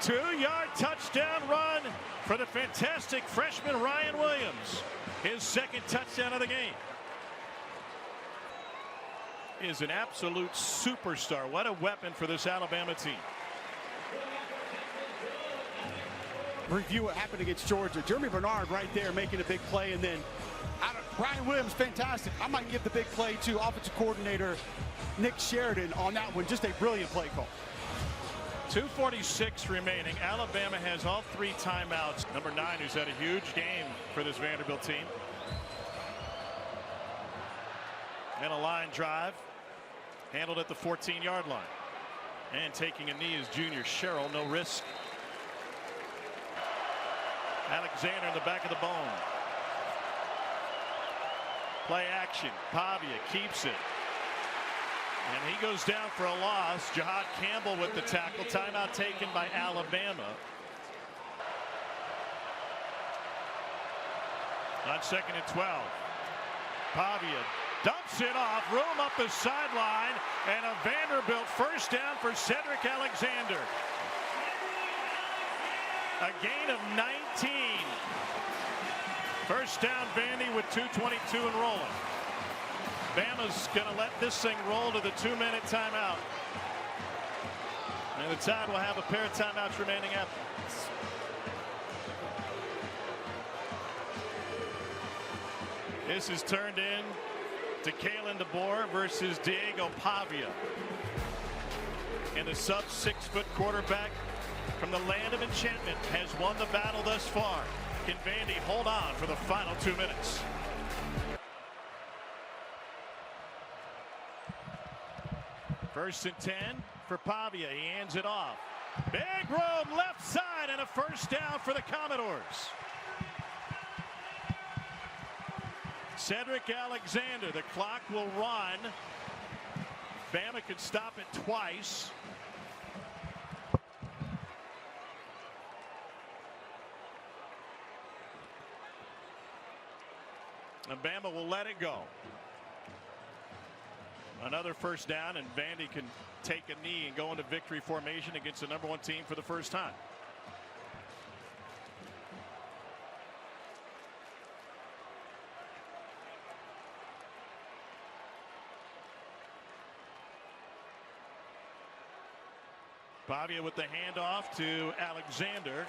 2-yard touchdown run for the fantastic freshman Ryan Williams. His 2nd touchdown of the game. Is an absolute superstar. What a weapon for this Alabama team. Review what happened against Georgia. Jeremy Bernard right there making a big play, and then Brian Williams, fantastic. I might give the big play to offensive coordinator Nick Sheridan on that one. Just a brilliant play call. 2:46 remaining. Alabama has all 3 timeouts. Number 9, who's had a huge game for this Vanderbilt team. And a line drive handled at the 14-yard line. And taking a knee is Junior Sherrill. No risk. Alexander in the back of the bone. Play action. Pavia keeps it. And he goes down for a loss. Jahad Campbell with the tackle. Timeout taken by Alabama. On 2nd and 12. Pavia dumps it off. Room up the sideline. And a Vanderbilt first down for Cedric Alexander. A gain of 19. First down, Vandy with 2:22 and rolling. Bama's going to let this thing roll to the 2-minute timeout. And the Tide will have a pair of timeouts remaining after. This is turned in to Kalen DeBoer versus Diego Pavia. And the sub-6-foot quarterback from the land of enchantment has won the battle thus far. Can Vandy hold on for the final 2 minutes? First and 10 for Pavia. He hands it off. Big room left side and a first down for the Commodores. Cedric Alexander. The clock will run. Bama could stop it twice. And Bama will let it go. Another first down, and Vandy can take a knee and go into victory formation against the #1 team for the first time. Pavia with the handoff to Alexander.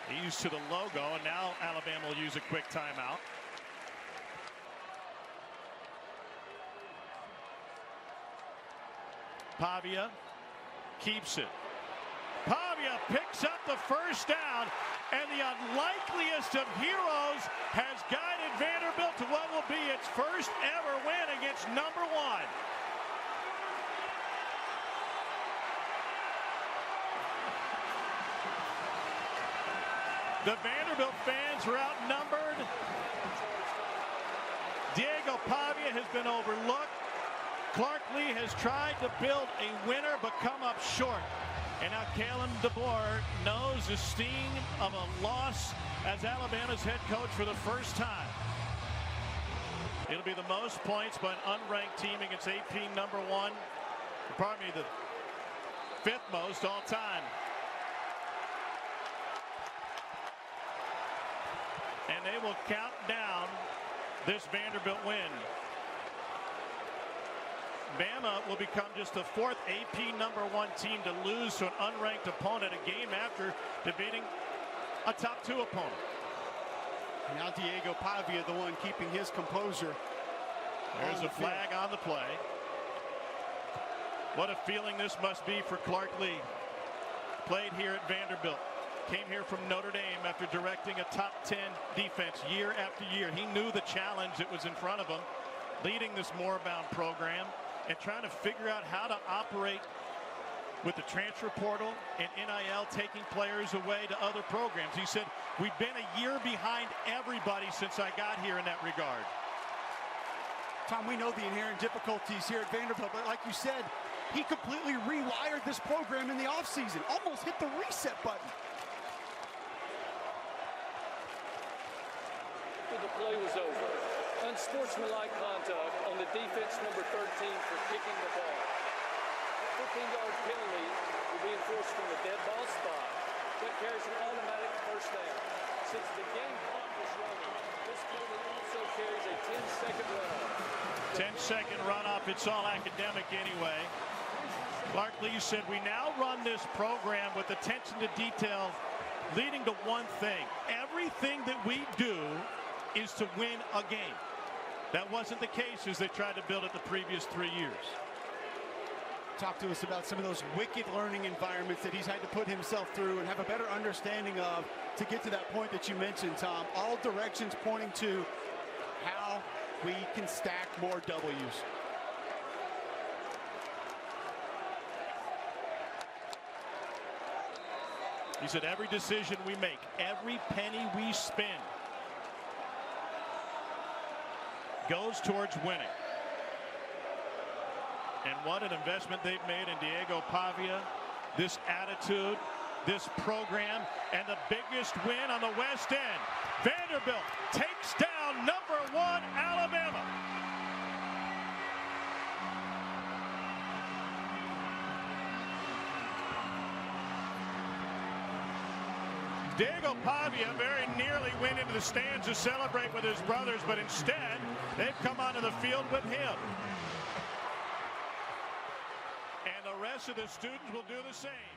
He's to the logo, and now Alabama will use a quick timeout. Pavia keeps it. Pavia picks up the first down, and the unlikeliest of heroes has guided Vanderbilt to what will be its first ever win against #1. The Vanderbilt fans were outnumbered. Diego Pavia has been overlooked. Clark Lee has tried to build a winner but come up short. And now Kalen DeBoer knows the sting of a loss as Alabama's head coach for the first time. It'll be the most points by an unranked team against AP #1. Pardon me, the 5th most all time. And they will count down this Vanderbilt win. Bama will become just the 4th AP #1 team to lose to an unranked opponent a game after defeating a top 2 opponent. Now Diego Pavia, the one keeping his composure. There's a flag on the play. What a feeling this must be for Clark Lee. Played here at Vanderbilt. Came here from Notre Dame after directing a top 10 defense year after year. He knew the challenge that was in front of him, leading this Moorbound program and trying to figure out how to operate with the transfer portal and NIL taking players away to other programs. He said, we've been a year behind everybody since I got here in that regard. Tom, we know the inherent difficulties here at Vanderbilt, but like you said, he completely rewired this program in the offseason, almost hit the reset button. The play was over. Unsportsmanlike conduct on the defense #13 for kicking the ball. 15-yard penalty will be enforced from the dead ball spot. That carries an automatic first down. Since the game clock was running, this penalty also carries a 10-second runoff. 10-second runoff. It's all academic anyway. Clark Lee said, we now run this program with attention to detail leading to one thing. Everything that we do is to win a game. That wasn't the case as they tried to build it the previous 3 years. Talk to us about some of those wicked learning environments that he's had to put himself through and have a better understanding of to get to that point that you mentioned, Tom. All directions pointing to how we can stack more W's. He said every decision we make, every penny we spend goes towards winning. And what an investment they've made in Diego Pavia, this attitude, this program, and the biggest win on the West End. Vanderbilt takes down #1 Alabama. Diego Pavia very nearly went into the stands to celebrate with his brothers, but instead they've come onto the field with him. And the rest of the students will do the same.